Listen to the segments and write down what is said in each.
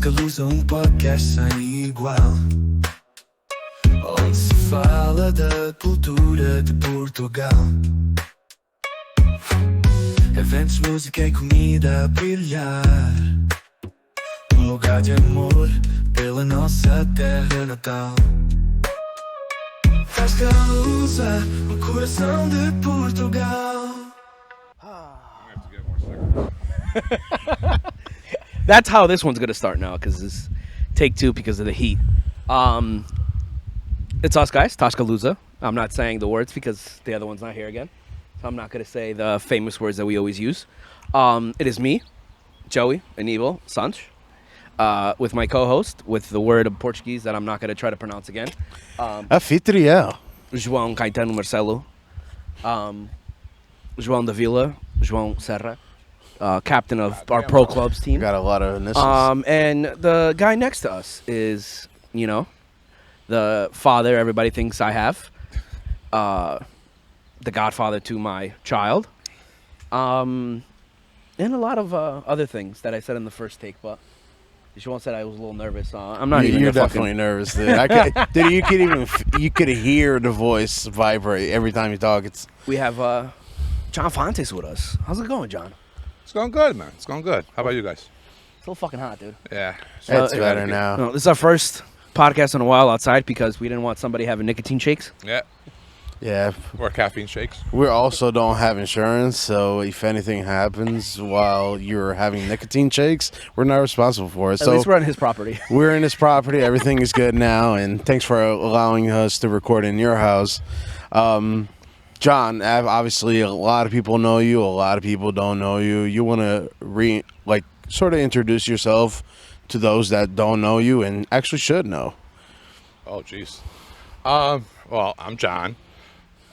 Tasca Lusa, podcast sem igual, onde se fala da cultura de Portugal. Eventos, música e comida a brilhar, lugar de amor pela nossa terra natal. Tasca Lusa, o coração de Portugal. That's how this one's gonna start now, because this take two because of the heat. It's us guys, Tasca Lusa. I'm not saying the words because the other one's not here again, so I'm not gonna say the famous words that we always use. It is me, Joey Aníbal Sanch, with my co-host with the word of Portuguese that I'm not gonna try to pronounce again. Anfitrião. João Caetano Marcelo, João da Vila, João Serra. Captain of our pro clubs team. Got a lot of initials. And the guy next to us is, you know, the father everybody thinks I have, the godfather to my child, and a lot of other things that I said in the first take, but João said I was a little nervous. I'm not even. You're definitely nervous, dude. Dude, you could hear the voice vibrate every time you talk. We have John Fontes with us. How's it going, John? It's going good, man. It's going good. How about you guys? It's a little fucking hot, dude. Yeah. It's better now. No, this is our first podcast in a while outside because we didn't want somebody having nicotine shakes. Yeah. Yeah. Or caffeine shakes. We also don't have insurance, so if anything happens while you're having nicotine shakes, we're not responsible for it. At least we're on his property. We're in his property. Everything is good now, and thanks for allowing us to record in your house. John, obviously a lot of people know you, a lot of people don't know you. You want to sort of introduce yourself to those that don't know you and actually should know. Oh, jeez. Well, I'm John.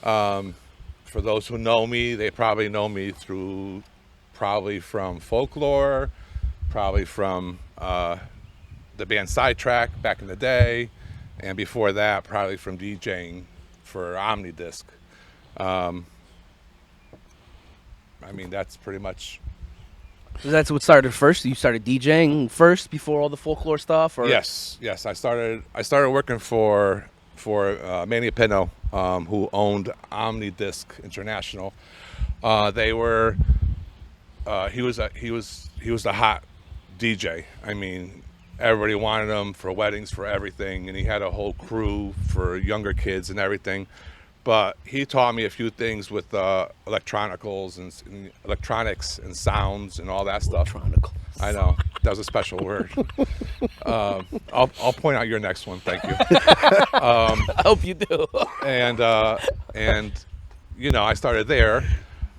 For those who know me, they probably know me from Folklore, probably from the band Sidetrack back in the day, and before that, probably from DJing for Omnidisc. I mean, that's pretty much. So that's what started first. You started DJing first before all the folklore stuff, or Yes. I started working for Manny Pino, who owned Omnidisc International. He was the hot DJ. I mean, everybody wanted him for weddings, for everything, and he had a whole crew for younger kids and everything. But he taught me a few things with electronicals and electronics and sounds and all that stuff. Electronical. I know, that was a special word. I'll point out your next one. Thank you. I hope you do. And you know, I started there,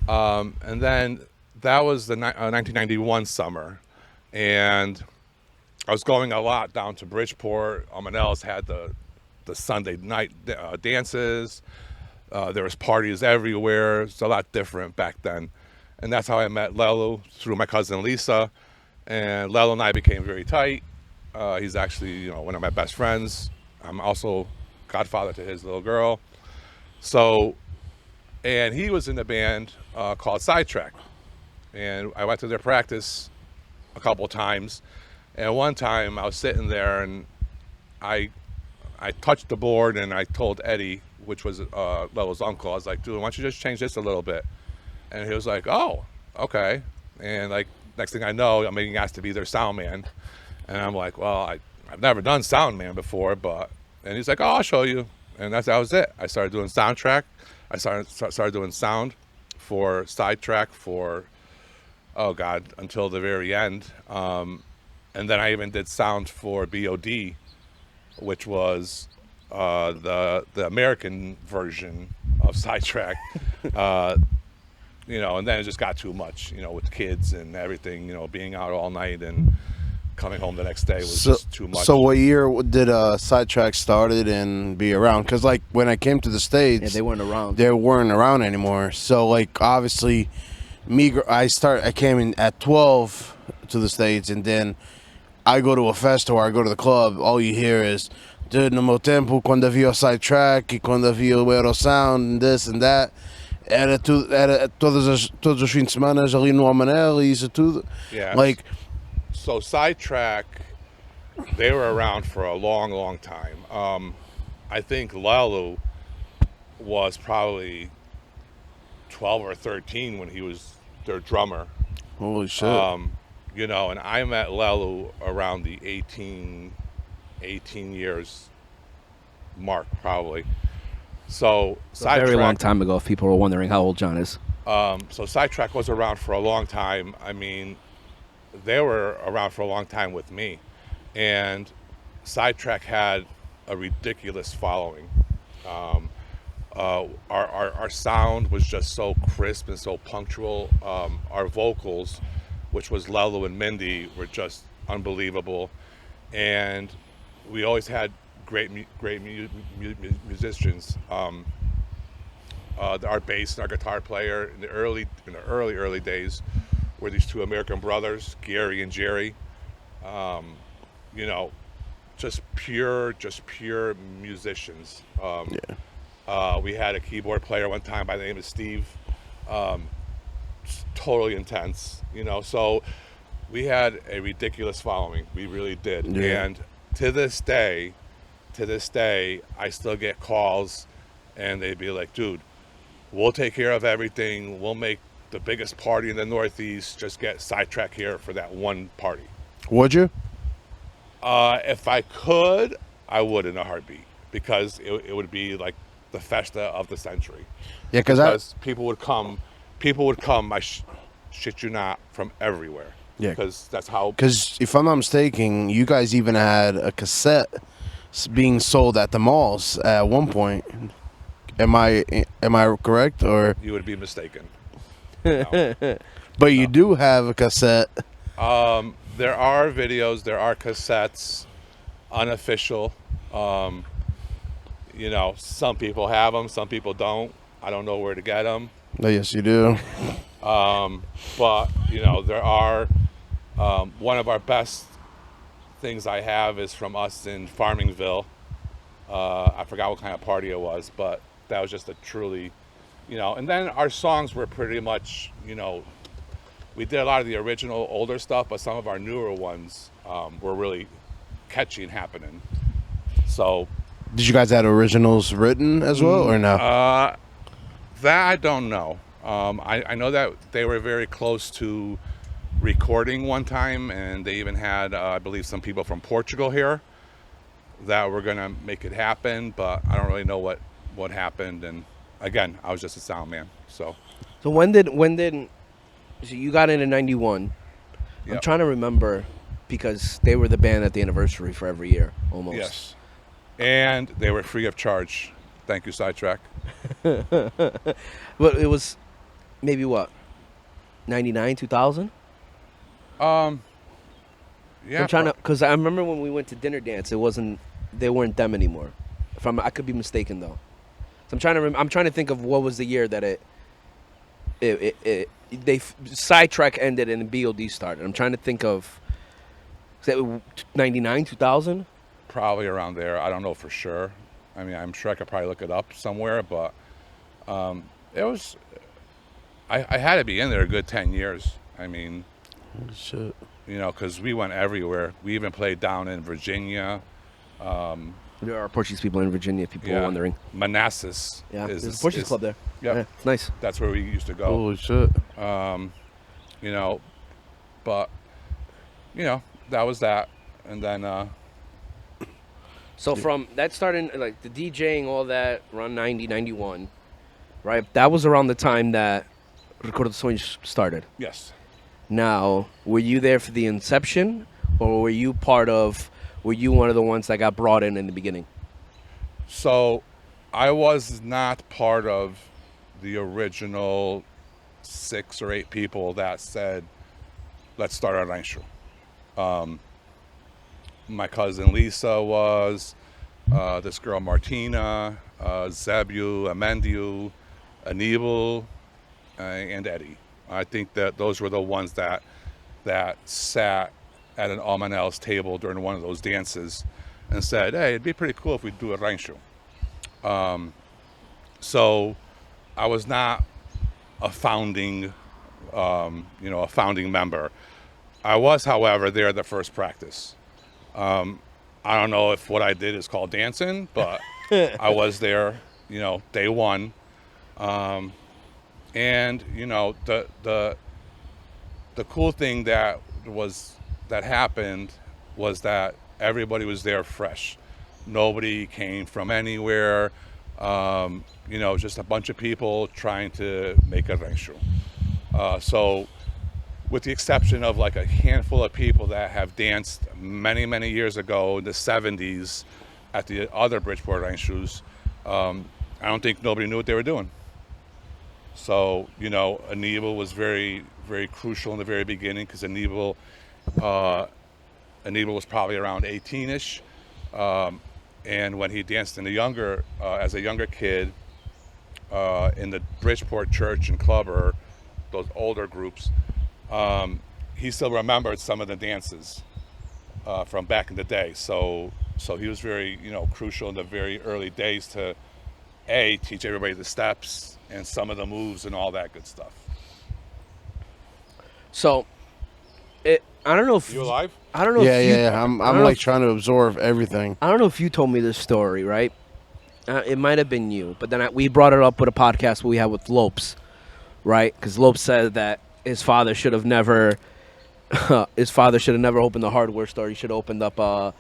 and then that was the 1991 summer, and I was going a lot down to Bridgeport. Manel's had the Sunday night dances. There was parties everywhere. It's a lot different back then. And that's how I met Lelo, through my cousin Lisa. And Lelo and I became very tight. He's actually, one of my best friends. I'm also godfather to his little girl. So, and he was in a band called Sidetrack. And I went to their practice a couple times. And one time I was sitting there and I touched the board and I told Eddie, which was Lelo's uncle, I was like, dude, why don't you just change this a little bit? And he was like, oh, okay. And like, next thing I know, I'm being asked to be their sound man. And I'm like, well, I've never done sound man before, and he's like, oh, I'll show you. And that was it. I started doing soundtrack. I started doing sound for Sidetrack for, oh God, until the very end. And then I even did sound for BOD, which was the American version of Sidetrack. And then it just got too much, with kids and everything, being out all night and coming home the next day was just too much. So what year did Sidetrack started and be around? Because like when I came to the States, Yeah, they weren't around. They weren't around anymore. So like obviously, I came in at 12 to the States, and then I go to a festival or I go to the club. All you hear is, dude, no meu tempo, quando havia o Sidetrack e quando havia o Eurosound and this and that. Era todos os fins de semana ali no Amanel e isso tudo. Yeah. Like, so Sidetrack They were around for a long, long time. I think Lalu was probably 12 or 13 when he was their drummer. Holy shit. You know, and I met Lelu around the 18 years mark, probably. So A very long Sidetrack, time ago, if people were wondering how old John is. so Sidetrack was around for a long time. I mean, they were around for a long time with me, and Sidetrack had a ridiculous following. Our sound was just so crisp and so punctual. Our vocals, which was Lalo and Mindy, were just unbelievable, and we always had great musicians. Our bass and our guitar player in the early days were these two American brothers, Gary and Jerry. You know, just pure musicians. We had a keyboard player one time by the name of Steve. Totally intense, you know. So we had a ridiculous following. We really did. Yeah. And to this day, I still get calls, and they'd be like, "Dude, we'll take care of everything. We'll make the biggest party in the Northeast. Just get Sidetrack here for that one party." Would you? If I could, I would in a heartbeat, because it would be like the festa of the century. Yeah, Because people would come. I shit you not, from everywhere. Yeah. Because that's how. Because if I'm not mistaken, you guys even had a cassette being sold at the malls at one point. Am I correct, or? You would be mistaken. No. But you do have a cassette. There are videos. There are cassettes, unofficial. You know, some people have them. Some people don't. I don't know where to get them. Oh, yes, you do. But you know, there are. One of our best things I have is from us in Farmingville. I forgot what kind of party it was, but that was just a truly, you know. And then our songs were pretty much, you know, we did a lot of the original older stuff, but some of our newer ones were really catchy and happening. So. Did you guys have originals written as well, or no? That I don't know. I know that they were very close to recording one time, and they even had, I believe, some people from Portugal here that were gonna make it happen, but I don't really know what happened. And again, I was just a sound man. So when did so you got in '91? I'm Yep. trying to remember, because they were the band at the anniversary for every year, almost. Yes, and they were free of charge. Thank you, Sidetrack. But it was maybe what, 99, 2000? Yeah, I'm trying to, because I remember when we went to Dinner Dance, they weren't them anymore. I could be mistaken though. So I'm trying to think of what was the year that Sidetrack ended and BOD started. I'm trying to think of, is that 99, 2000? probably around there. I don't know for sure. I mean, I'm sure I could probably look it up somewhere, but it was. I had to be in there a good 10 years. I mean, Holy shit. you know, because we went everywhere. We even played down in Virginia. There are Portuguese people in Virginia, if people were wondering. Manassas. Yeah, there's a Portuguese club there. Yep. Yeah, it's nice. That's where we used to go. Holy shit. You know, but, you know, that was that. And then, So from that starting, like the DJing, all that, around 90, 91, right? That was around the time that Recordações started. yes. Now, were you there for the inception, or were you one of the ones that got brought in the beginning? So I was not part of the original 6 or 8 people that said, let's start a rancho. My cousin Lisa was, this girl Martina, Zebu, Amandiu, Anibal, and Eddie. I think that those were the ones that sat at an Almanel's table during one of those dances and said, hey, it'd be pretty cool if we do a rancho. So I was not a founding member. I was, however, there at the first practice. I don't know if what I did is called dancing, but I was there, day one. And the cool thing that happened was that everybody was there fresh. Nobody came from anywhere. Just a bunch of people trying to make a rancho. So with the exception of like a handful of people that have danced many, many years ago in the 70s at the other Bridgeport ranchos, I don't think nobody knew what they were doing. So, Aníbal was very, very crucial in the very beginning because Aníbal was probably around 18-ish. And when he danced as a younger kid in the Bridgeport church and club or those older groups, he still remembered some of the dances from back in the day. So he was very, crucial in the very early days to teach everybody the steps and some of the moves and all that good stuff. So, I don't know if You alive? I don't know. Yeah. I'm like trying to absorb everything. I don't know if you told me this story, right? It might have been you, but then we brought it up with a podcast we had with Lopes, right? Because Lopes said that his father should have never opened the hardware store. He should have opened up what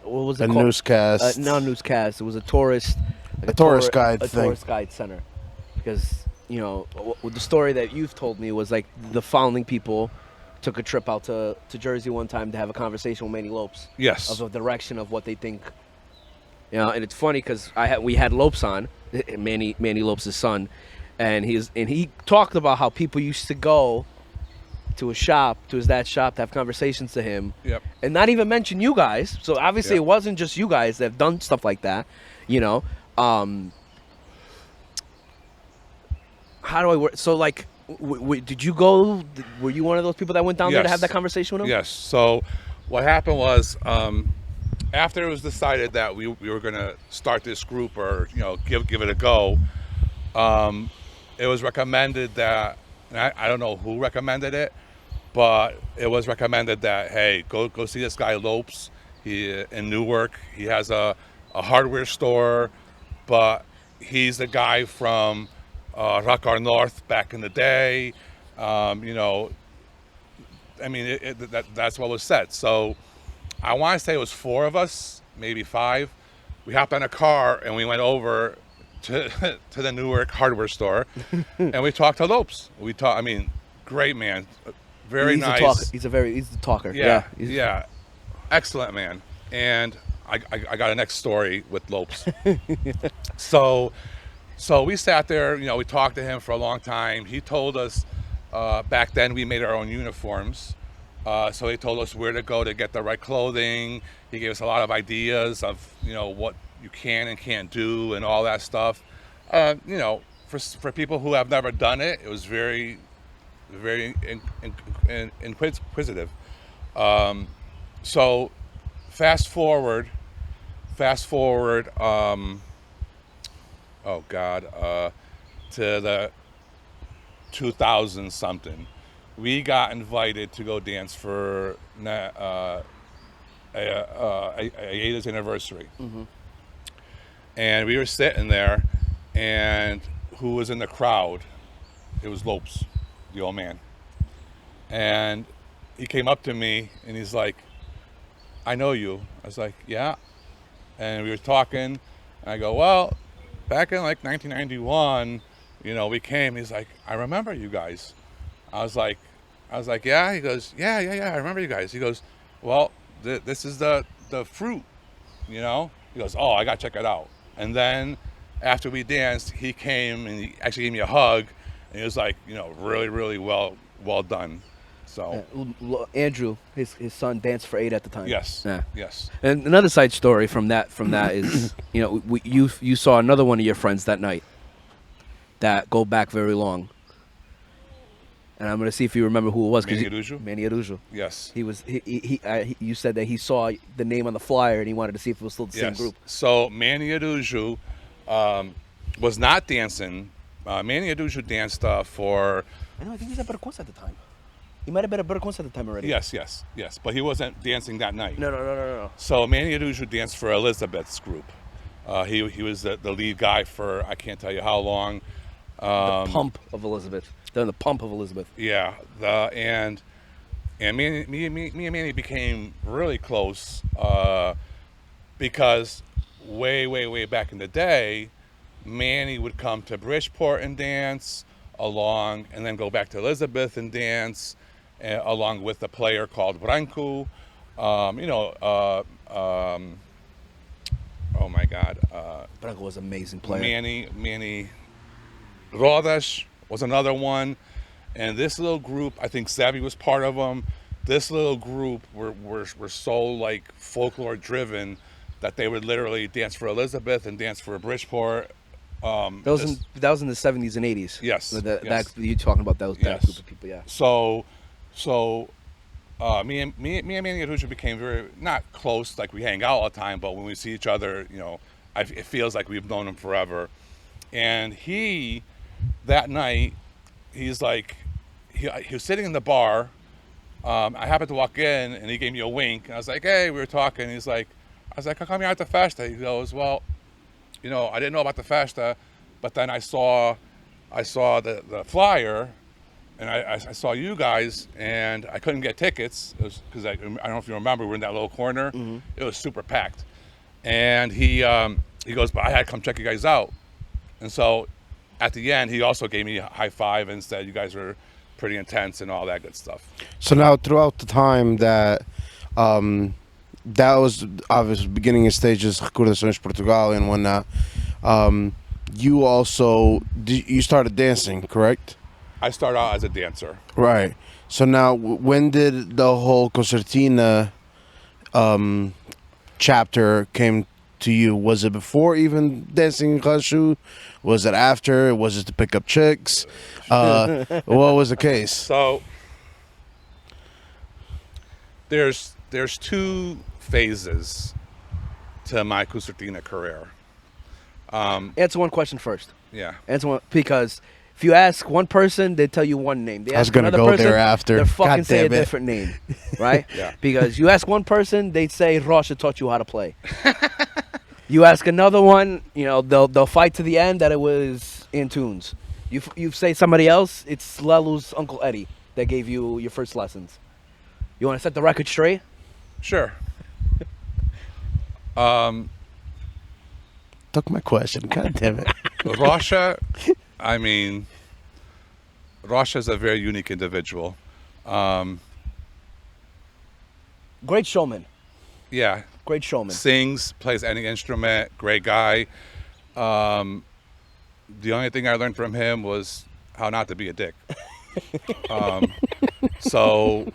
was it called? Newscast. No newscast. It was a tourist. Like a tourist guide a thing. tourist guide center, because the story that you've told me was like the founding people took a trip out to Jersey one time to have a conversation with Manny Lopes. Yes. Of the direction of what they think. And it's funny because we had Lopes on, Manny Lopes' son, and he talked about how people used to go to his dad's shop to have conversations to him. Yep. And not even mention you guys. So obviously Yep. It wasn't just you guys that have done stuff like that, How do I work? So, like, did you go? Were you one of those people that went down there to have that conversation with him? Yes. So, what happened was, after it was decided that we were going to start this group or give it a go, it was recommended that, and I don't know who recommended it, but it was recommended that, hey, go see this guy Lopes. He in Newark. He has a hardware store, but he's the guy from Rockar North back in the day. That's what was said. So I want to say it was 4 of us, maybe 5. We hopped on a car and we went over to the Newark hardware store and we talked to Lopes. Great man, very He's nice. He's the talker. Yeah. Excellent man. And I got a next story with Lopes. So we sat there, we talked to him for a long time. He told us, back then we made our own uniforms. So he told us where to go to get the right clothing. He gave us a lot of ideas of, what you can and can't do and all that stuff. For people who have never done it, it was very, very inquisitive. So fast forward, to the 2000 something, we got invited to go dance for Aida's anniversary. Mm-hmm. And we were sitting there, and who was in the crowd? It was Lopes, the old man. And he came up to me and he's like, I know you. I was like, yeah. And we were talking, and I go, well, back in like 1991, we came. He's like, I remember you guys. I was like, yeah. He goes, yeah, I remember you guys. He goes, well, this is the fruit, He goes, oh, I got to check it out. And then after we danced, he came and he actually gave me a hug, and he was like, really, really well done. So Andrew, his son, danced for 8 at the time. Yes. Yeah. Yes. And another side story from that is, you saw another one of your friends that night that go back very long. And I'm gonna see if you remember who it was. Manny Arujo. Yes. He was. You said that he saw the name on the flyer and he wanted to see if it was still the same group. So Manny Arujo was not dancing. Manny Arujo danced for. I think he was at Portuguese at the time. He might have been a better concert at the time already. Yes, yes, yes. But he wasn't dancing that night. No. So Manny Arujo danced for Elizabeth's group. He was the lead guy for I can't tell you how long. The Pump of Elizabeth. They're in the Pump of Elizabeth. Yeah, and me and Manny became really close because way back in the day, Manny would come to Bridgeport and dance and then go back to Elizabeth and dance along with a player called Branco. Oh my God. Branco was an amazing player. Manny Rodas was another one. And this little group, I think Savvy was part of them. This little group were so like folklore driven that they would literally dance for Elizabeth and dance for Bridgeport. That was in the 70s and 80s. Yes. That you talking about that group of people, yeah. So me and Manny Arujo became very, not close, like we hang out all the time, but when we see each other, it feels like we've known him forever. And that night, he's like, he was sitting in the bar. I happened to walk in and he gave me a wink. And I was like, hey, we were talking. He's like, I was like, how come you're at the festa? He goes, well, I didn't know about the festa, but then I saw the flyer, and I saw you guys, and I couldn't get tickets. It was because I don't know if you remember, we were in that little corner. Mm-hmm. It was super packed, and he goes, but I had to come check you guys out. And so at the end, he also gave me a high five and said you guys were pretty intense and all that good stuff. So now throughout the time that that was obviously beginning stages, Recordações Portugal and whatnot. You also you started dancing, correct? I started out as a dancer. Right. So now, when did the whole concertina chapter came to you? Was it before even dancing in rancho? Was it after? Was it to pick up chicks? What was the case? So there's two phases to my concertina career. Answer one question first. Yeah. Answer one, because if you ask one person, they tell you one name. They I was ask gonna another go person, there after. They're fucking God say a damn it. different name, right? Yeah. Because you ask one person, they say Rocha taught you how to play. You ask another one, they'll fight to the end that it was in tunes. You say somebody else, it's Lelu's Uncle Eddie that gave you your first lessons. You want to set the record straight? Sure. Took my question. God damn it. Rasha, Rasha's a very unique individual. Great showman. Yeah. Great showman. Sings, plays any instrument, great guy. The only thing I learned from him was how not to be a dick. So,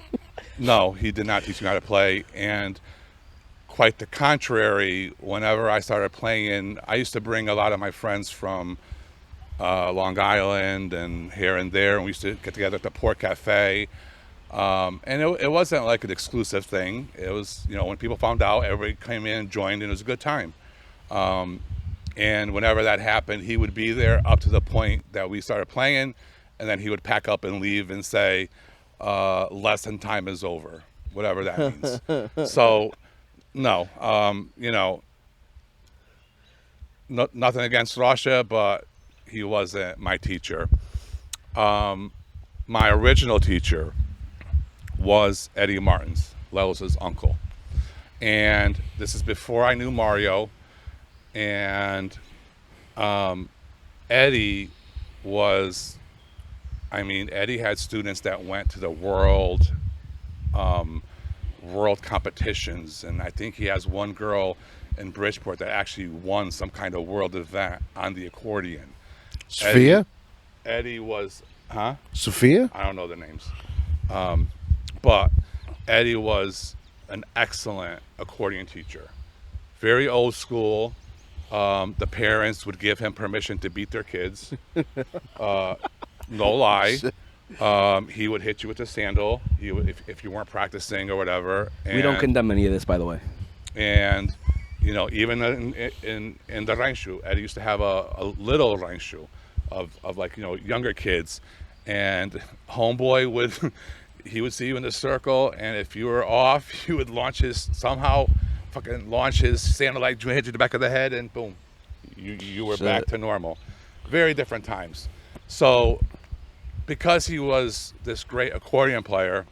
no, he did not teach me how to play. And quite the contrary, whenever I started playing, I used to bring a lot of my friends from Long Island and here and there, and we used to get together at the Port Cafe. And it wasn't like an exclusive thing. It was, when people found out, everybody came in and joined, and it was a good time. And whenever that happened, he would be there up to the point that we started playing, and then he would pack up and leave and say, lesson time is over, whatever that means. So, no, nothing against Rasha, but he wasn't my teacher. My original teacher was Eddie Martins, Lelus's uncle. And this is before I knew Mario. And Eddie had students that went to the world competitions. And I think he has one girl in Bridgeport that actually won some kind of world event on the accordion. Sophia? Eddie was, huh? Sophia? I don't know the names. But Eddie was an excellent accordion teacher. Very old school. The parents would give him permission to beat their kids. No lie. He would hit you with a sandal. He would, if you weren't practicing or whatever. And, we don't condemn any of this, by the way. And even in the rancho, Eddie used to have a little rancho of like younger kids, and homeboy would he would see you in the circle, and if you were off, he would launch his Santa-like hit you in the back of the head, and boom, you were back to normal. Very different times. So because he was this great accordion player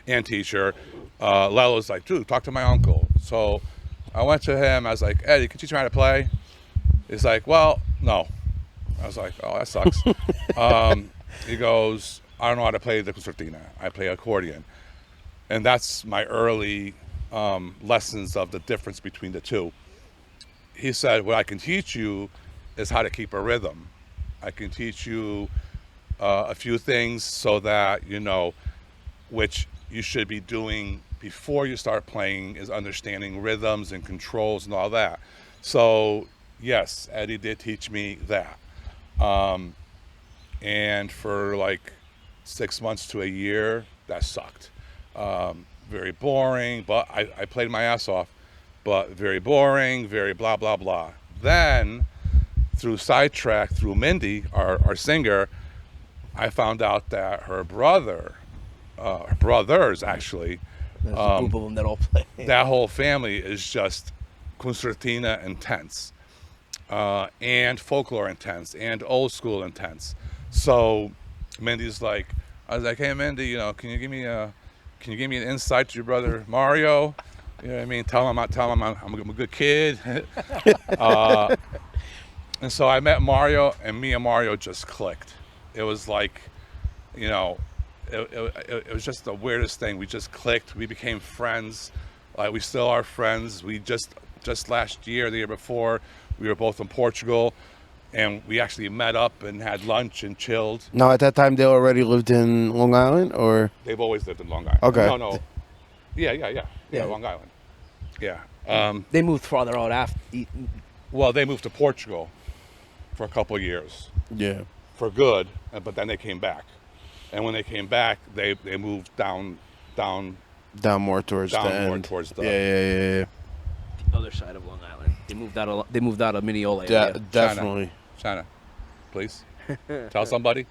and teacher, Lalo's like, dude, talk to my uncle. So I went to him. I was like, Eddie, can you teach me how to play? He's like, well, no. I was like, oh, that sucks. He goes, I don't know how to play the concertina. I play accordion. And that's my early lessons of the difference between the two. He said, what I can teach you is how to keep a rhythm. I can teach you a few things so that, you know, which you should be doing before you start playing is understanding rhythms and controls and all that. So yes, Eddie did teach me that. And for like 6 months to a year, that sucked. Very boring, but I played my ass off, but very boring, very blah, blah, blah. Then through Sidetrack, through Mindy, our singer, I found out that her brothers actually, There's a group of them that all play. that whole family is just concertina intense, and folklore intense, and old school intense. So Mindy's like, I was like, hey Mindy, you know, can you give me an insight to your brother Mario? You know what I mean? Tell him I'm a good kid. And so I met Mario, and me and Mario just clicked. It was like, you know, it was just the weirdest thing. We just clicked. We became friends. Like, we still are friends. We just last year, the year before, we were both in Portugal, and we actually met up and had lunch and chilled. Now, at that time, they already lived in Long Island, or? They've always lived in Long Island. Okay. No. Yeah, Long Island. Yeah. They moved farther out after. Well, they moved to Portugal for a couple of years. Yeah. For good, but then they came back. And when they came back, they moved down more towards the end. Towards the Yeah. Other side of Long Island. They moved out of Mineola area. Definitely. China, please tell somebody.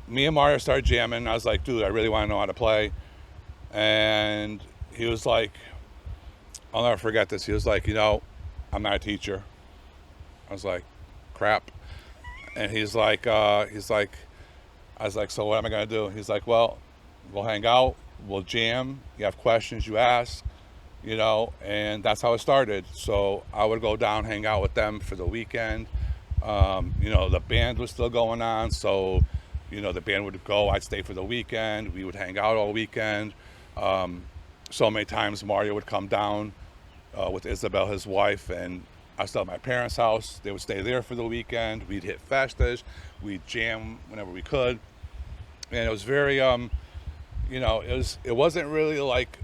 Me and Mario started jamming. I was like, dude, I really want to know how to play. And he was like, I'll never forget this. He was like, you know, I'm not a teacher. I was like, crap. And I was like, so what am I going to do? He's like, well, we'll hang out, we'll jam. You have questions, you ask, you know, and that's how it started. So I would go down, hang out with them for the weekend. You know, the band was still going on. So, you know, the band would go, I'd stay for the weekend. We would hang out all weekend. So many times Mario would come down with Isabel, his wife, and I was still at my parents' house. They would stay there for the weekend. We'd hit festas. We'd jam whenever we could. And it was very, you know, it wasn't really like,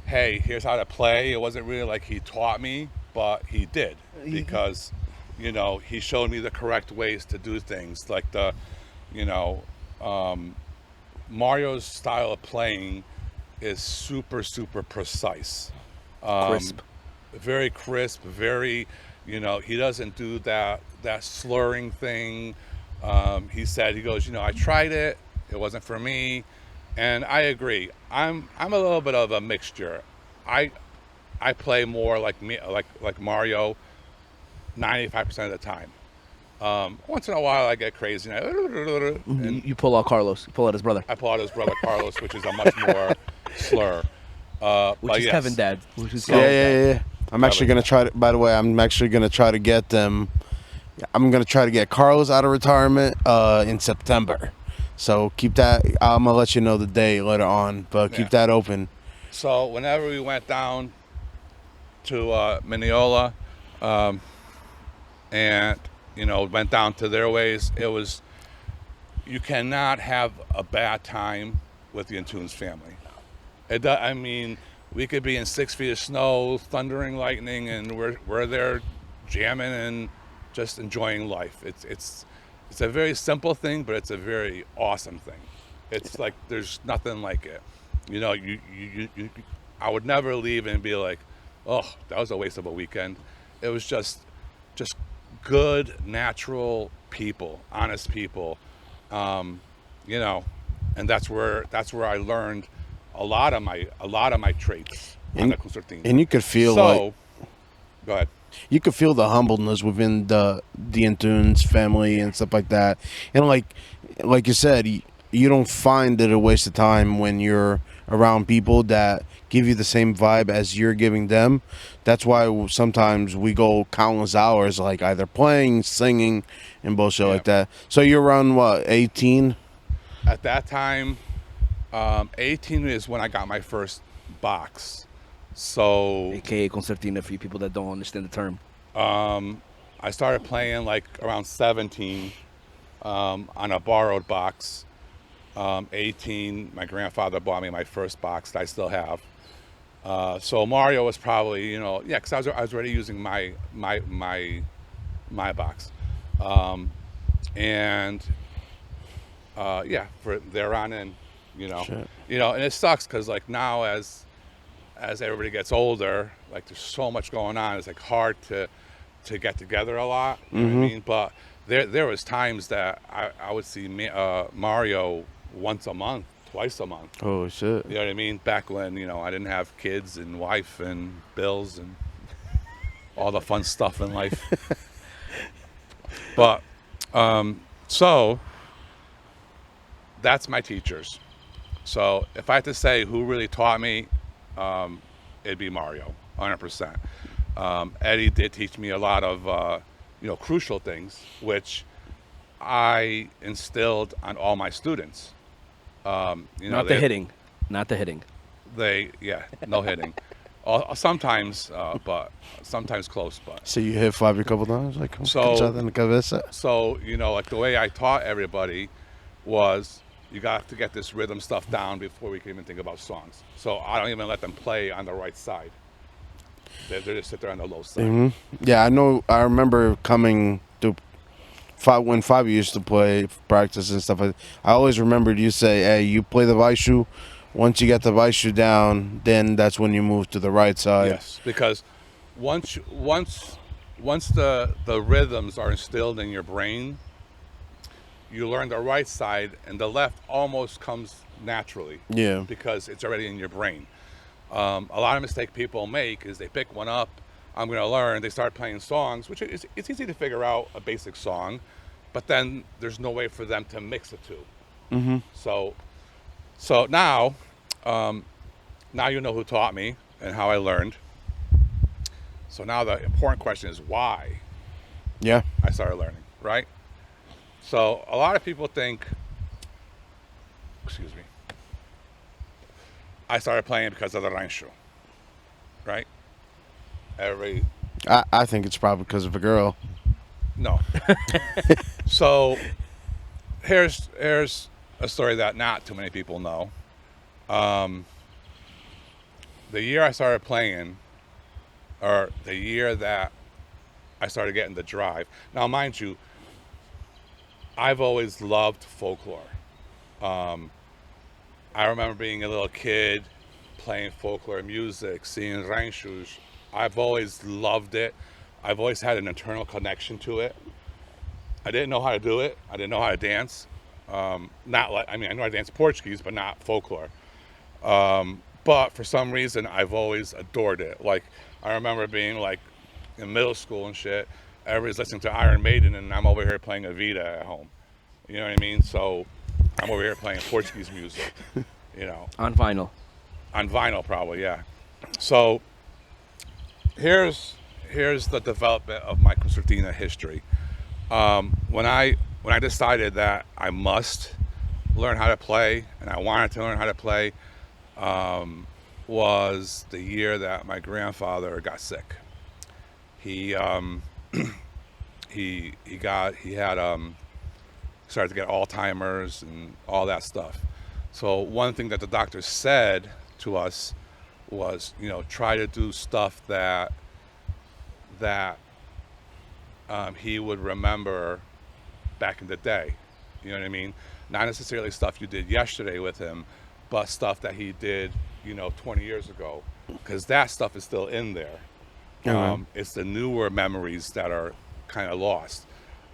hey, here's how to play. It wasn't really like he taught me, but he did, because, you know, he showed me the correct ways to do things. Like Mario's style of playing is super, super precise. Crisp. Very crisp, very, you know, he doesn't do that slurring thing. He goes, you know, I tried it, it wasn't for me. And I agree. I'm a little bit of a mixture. I play more like Mario 95% of the time. Once in a while I get crazy and You pull out Carlos. You pull out his brother. I pull out his brother Carlos, which is a much more slur. Which is yes. Kevin Dad. Which is Yeah. I'm actually going to try to, by the way, I'm actually going to try to get them. I'm going to try to get Carlos out of retirement in September. So keep that, I'm going to let you know the day later on, but keep that open. So whenever we went down to Mineola, and, you know, went down to their ways, you cannot have a bad time with the Intunes family. I mean, we could be in 6 feet of snow, thundering lightning, and we're there jamming and just enjoying life. It's a very simple thing, but it's a very awesome thing. It's like there's nothing like it. You know, I would never leave and be like, oh, that was a waste of a weekend. It was just good, natural people, honest people, you know, and that's where I learned a lot of my traits on the concertina. And you could feel go ahead. you could feel the humbleness within the Antunes family and stuff like that. And like you said, you don't find it a waste of time when you're around people that give you the same vibe as you're giving them. That's why sometimes we go countless hours, like either playing, singing, and bullshit like that. So you're around what, 18? At that time, 18 is when I got my first box. So, AKA concertina for you people that don't understand the term. I started playing like around 17 on a borrowed box. 18, my grandfather bought me my first box that I still have. So Mario was probably, you know, yeah, because I was already using my box, and yeah, for there on in, you know, Shit. you know, and it sucks because like now as everybody gets older, like there's so much going on. It's like hard to get together a lot. You know what I mean? But there was times that I would see Mario once a month, twice a month. Oh shit! You know what I mean? Back when, you know, I didn't have kids and wife and bills and all the fun stuff in life. But so that's my teachers. So if I had to say who really taught me, it'd be Mario, 100%. Eddie did teach me a lot of you know, crucial things, which I instilled on all my students. You know, Not the hitting. No hitting. Sometimes, but sometimes close. But So you hit Fabio a couple times, like So- in the cabeza. so, you know, like the way I taught everybody was you got to get this rhythm stuff down before we can even think about songs. So I don't even let them play on the right side. They just sit there on the low side. Yeah, I know. I remember coming to when Fabio used to play practice and stuff. I always remembered you say, "Hey, you play the vice shoe. Once you get the vice shoe down, then that's when you move to the right side." Yes, because once the rhythms are instilled in your brain, you learn the right side, and the left almost comes naturally. Yeah. Because it's already in your brain. A lot of mistake people make is they pick one up. I'm going to learn. They start playing songs, which it's easy to figure out a basic song, but then there's no way for them to mix the two. So now you know who taught me and how I learned. So now the important question is why Yeah. I started learning, right? So a lot of people think, excuse me, I started playing because of the rancho, right? Everybody, I think it's probably because of a girl. no. So here's a story that not too many people know. The year I started playing, or the year that I started getting the drive. Now, mind you, I've always loved folklore. I remember being a little kid, playing folklore music, seeing ranchos. I've always loved it. I've always had an internal connection to it. I didn't know how to do it. I didn't know how to dance. I know how to dance Portuguese, but not folklore. But for some reason, I've always adored it. Like, I remember being like in middle school and shit, everybody's listening to Iron Maiden, and I'm over here playing Evita at home. You know what I mean? So I'm over here playing Portuguese music, you know. On vinyl. On vinyl, probably, yeah. So here's the development of my concertina history. When I decided that I must learn how to play, and I wanted to learn how to play, was the year that my grandfather got sick. He started to get Alzheimer's and all that stuff. So one thing that the doctor said to us was, you know, try to do stuff that he would remember back in the day. You know what I mean? Not necessarily stuff you did yesterday with him, but stuff that he did, you know, 20 years ago, because that stuff is still in there. It's the newer memories that are kind of lost.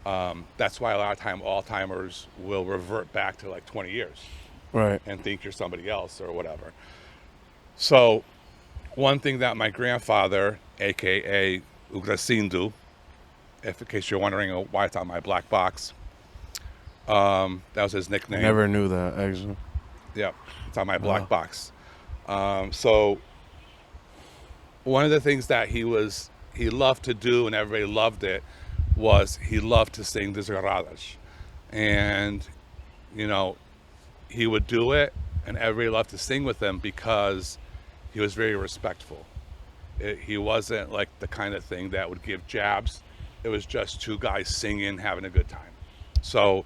That's why a lot of time all-timers will revert back to like 20 years Right. and think you're somebody else or whatever. So one thing that my grandfather, aka Ugrasindu, if in case you're wondering why it's on my black box, that was his nickname. Never knew that, actually. Yep, it's on my black box. So one of the things that he loved to do, and everybody loved it, was he loved to sing desgarradas. And, you know, he would do it, and everybody loved to sing with him because he was very respectful. He wasn't like the kind of thing that would give jabs. It was just two guys singing, having a good time. So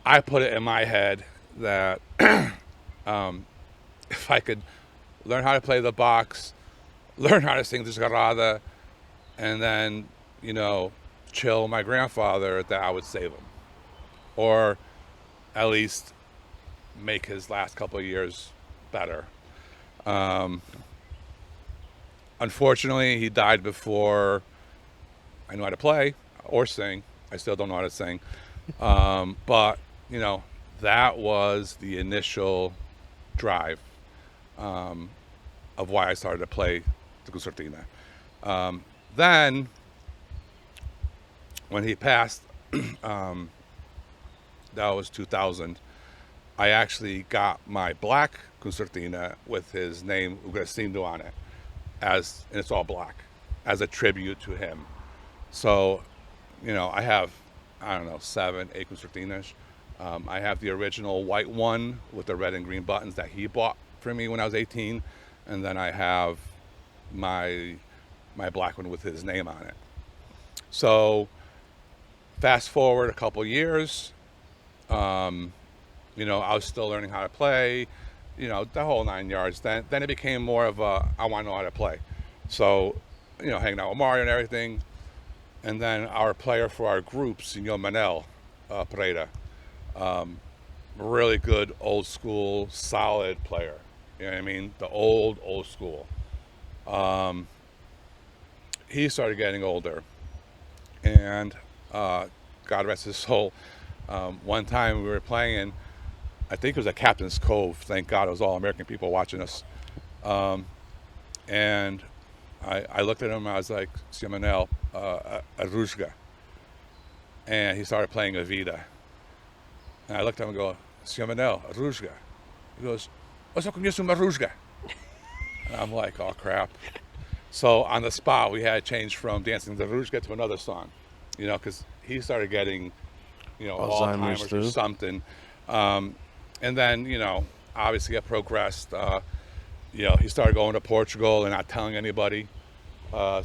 I put it in my head that if I could learn how to play the box, learn how to sing desgarrada, and then, you know, chill my grandfather, that I would save him. Or at least make his last couple of years better. Unfortunately, he died before I knew how to play or sing. I still don't know how to sing. But, you know, that was the initial drive of why I started to play the concertina. Then, when he passed, that was 2000, I actually got my black concertina with his name, Ugrasindu, on it, and it's all black, as a tribute to him. So, you know, I have, I don't know, 7, 8 concertinas. I have the original white one with the red and green buttons that he bought for me when I was 18. And then I have my black one with his name on it. So fast forward a couple years, you know, I was still learning how to play, you know, the whole 9 yards. Then it became more of a, I want to know how to play. So, you know, hanging out with Mario and everything. And then our player for our group, Senor Manel Pereira, really good, old school, solid player. You know what I mean? The old school. He started getting older. And God rest his soul, one time we were playing, I think it was at Captain's Cove. Thank God it was all American people watching us. And I looked at him, I was like, Simonel, a Ruzga. And he started playing a Vida. And I looked at him and go, Simonel, a Ruzga. He goes, what's up with you, a Ruzga? And I'm like, oh crap. So on the spot, we had to change from dancing the Ruzga to another song, you know, because he started getting, you know, Alzheimer's or something. And then, you know, obviously it progressed. You know, he started going to Portugal and not telling anybody. You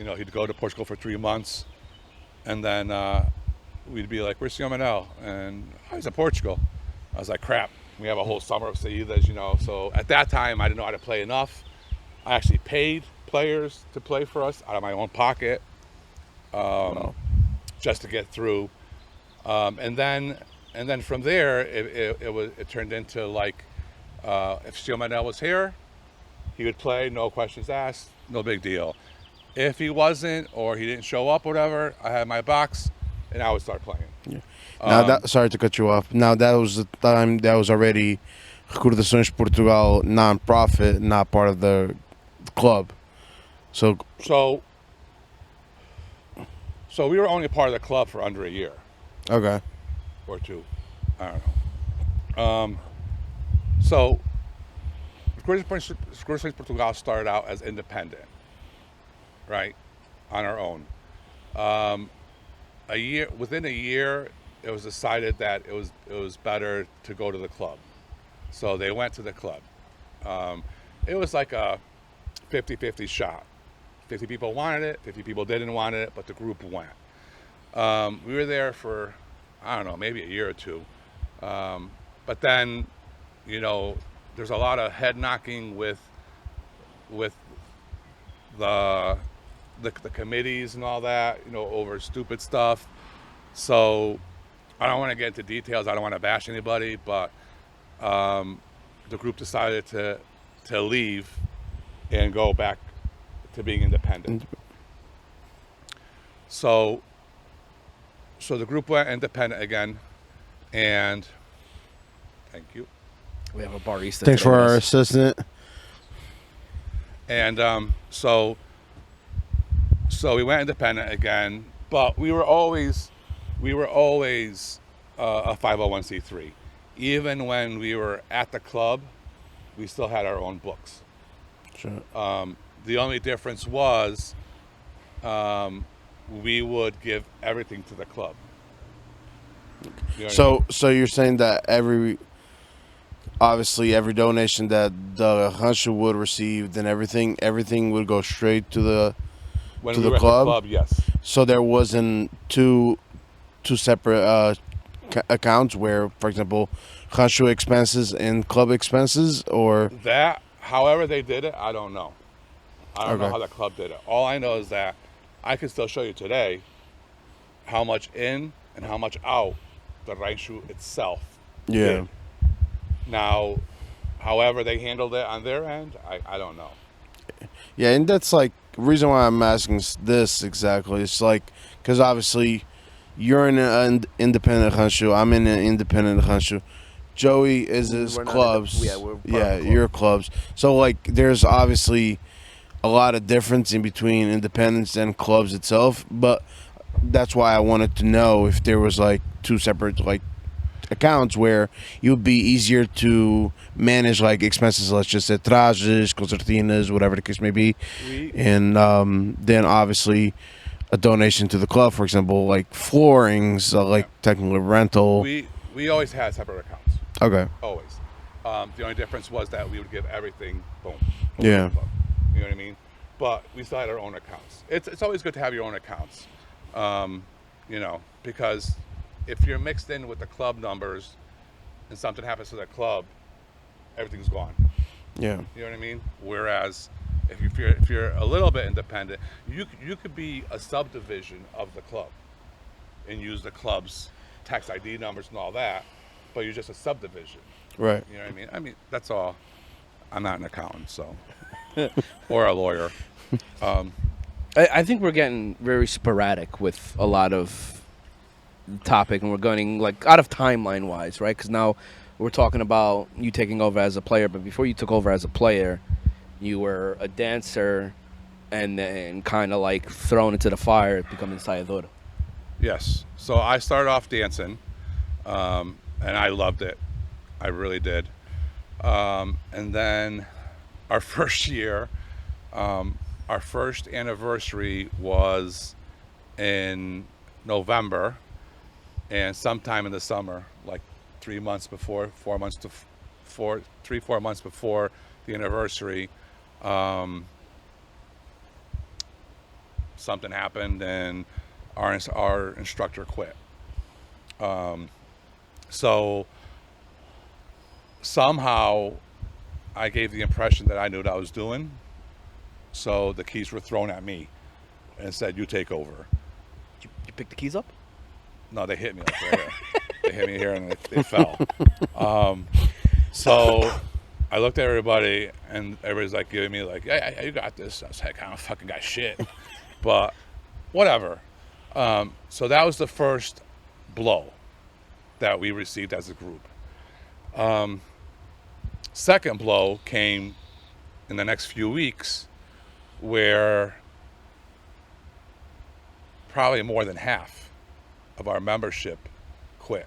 know, he'd go to Portugal for 3 months. And then we'd be like, where's Simonel? And oh, he's in Portugal. I was like, crap, we have a whole summer of Saidas, you know. So at that time, I didn't know how to play enough. I actually paid players to play for us out of my own pocket, just to get through. And then from there, it turned into like, if Simonel was here, he would play, no questions asked, no big deal. If he wasn't, or he didn't show up, or whatever, I had my box, and I would start playing. Yeah. Now, sorry to cut you off. Now, that was the time that was already Recordações Portugal non-profit, not part of the club. So we were only part of the club for under a year. Okay. Or 2. I don't know. So Recordações Portugal started out as independent, right, on our own. Within a year, it was decided that it was better to go to the club. So they went to the club. It was like a 50-50 shot. 50 people wanted it, 50 people didn't want it, but the group went. We were there for, I don't know, maybe a year or 2. But then, you know, there's a lot of head knocking with the committees and all that, you know, over stupid stuff. So I don't want to get into details. I don't want to bash anybody, but the group decided to leave and go back to being independent. So the group went independent again, and thank you. We have a barista. Thanks today for with our us. assistant. And so we went independent again, but we were always a 501c3. Even when we were at the club, we still had our own books. Sure. The only difference was we would give everything to the club. You know what I mean? So you're saying that obviously every donation that the rancho would receive, then everything would go straight to the When to we the were at club? the club, yes. So there wasn't two separate accounts where, for example, rancho expenses and club expenses, or That, however they did it, I don't know. I don't know Okay. how the club did it. All I know is that I can still show you today how much in and how much out the rancho itself Yeah. did. Now, however they handled it on their end, I don't know. Yeah, and that's like reason why I'm asking this exactly. It's like because obviously you're in an independent rancho. I'm in an independent rancho. Joey is his We're not clubs. we're part of a club. your clubs. So like, there's obviously a lot of difference in between independence and clubs itself. But that's why I wanted to know if there was like two separate like accounts where it would be easier to manage like expenses. Let's just say trajes, concertinas, whatever the case may be, We and then obviously a donation to the club, for example, like floorings, like technically rental. we always had separate accounts. Okay. Always. The only difference was that we would give everything, boom. Yeah. Boom. You know what I mean? But we still had our own accounts. It's always good to have your own accounts, because if you're mixed in with the club numbers and something happens to the club, everything's gone. Yeah. You know what I mean? Whereas if you're a little bit independent, you could be a subdivision of the club and use the club's tax ID numbers and all that, but you're just a subdivision. Right. You know what I mean? I mean, that's all. I'm not an accountant, so or a lawyer. I think we're getting very sporadic with a lot of topic, and we're going like out of timeline wise, right? Because now we're talking about you taking over as a player, but before you took over as a player, you were a dancer, and then kind of like thrown into the fire, becoming ensayador. Yes. So I started off dancing, and I loved it. I really did. And then our first year, our first anniversary was in November, and sometime in the summer, like 3 months before, 4 months to 4 months before the anniversary, something happened and our instructor quit. So somehow I gave the impression that I knew what I was doing. So the keys were thrown at me and said, "You take over." You picked the keys up? No, they hit me like right here. They hit me here and they fell. So I looked at everybody and everybody's like giving me like, "Yeah, you got this." I was like, "I don't fucking got shit," but whatever. So that was the first blow that we received as a group. Second blow came in the next few weeks, where probably more than half of our membership quit.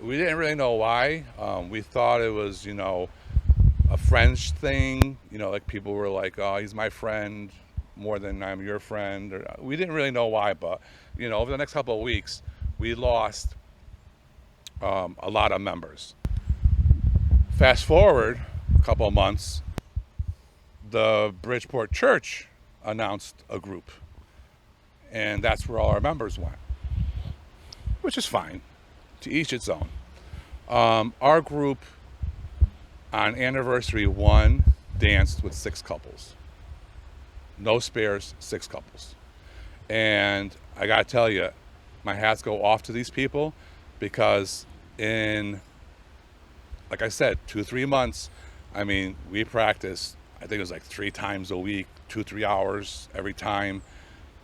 We didn't really know why. We thought it was, a friends thing. Like people were like, "Oh, he's my friend more than I'm your friend." We didn't really know why, but over the next couple of weeks, we lost a lot of members. Fast forward a couple of months, the Bridgeport Church announced a group, and that's where all our members went, which is fine. To each its own. Our group on anniversary 1 danced with 6 couples. No spares, 6 couples. And I gotta tell you, my hats go off to these people, because in, like I said, 2-3 months, we practiced, I think it was like 3 times a week, 2-3 hours every time.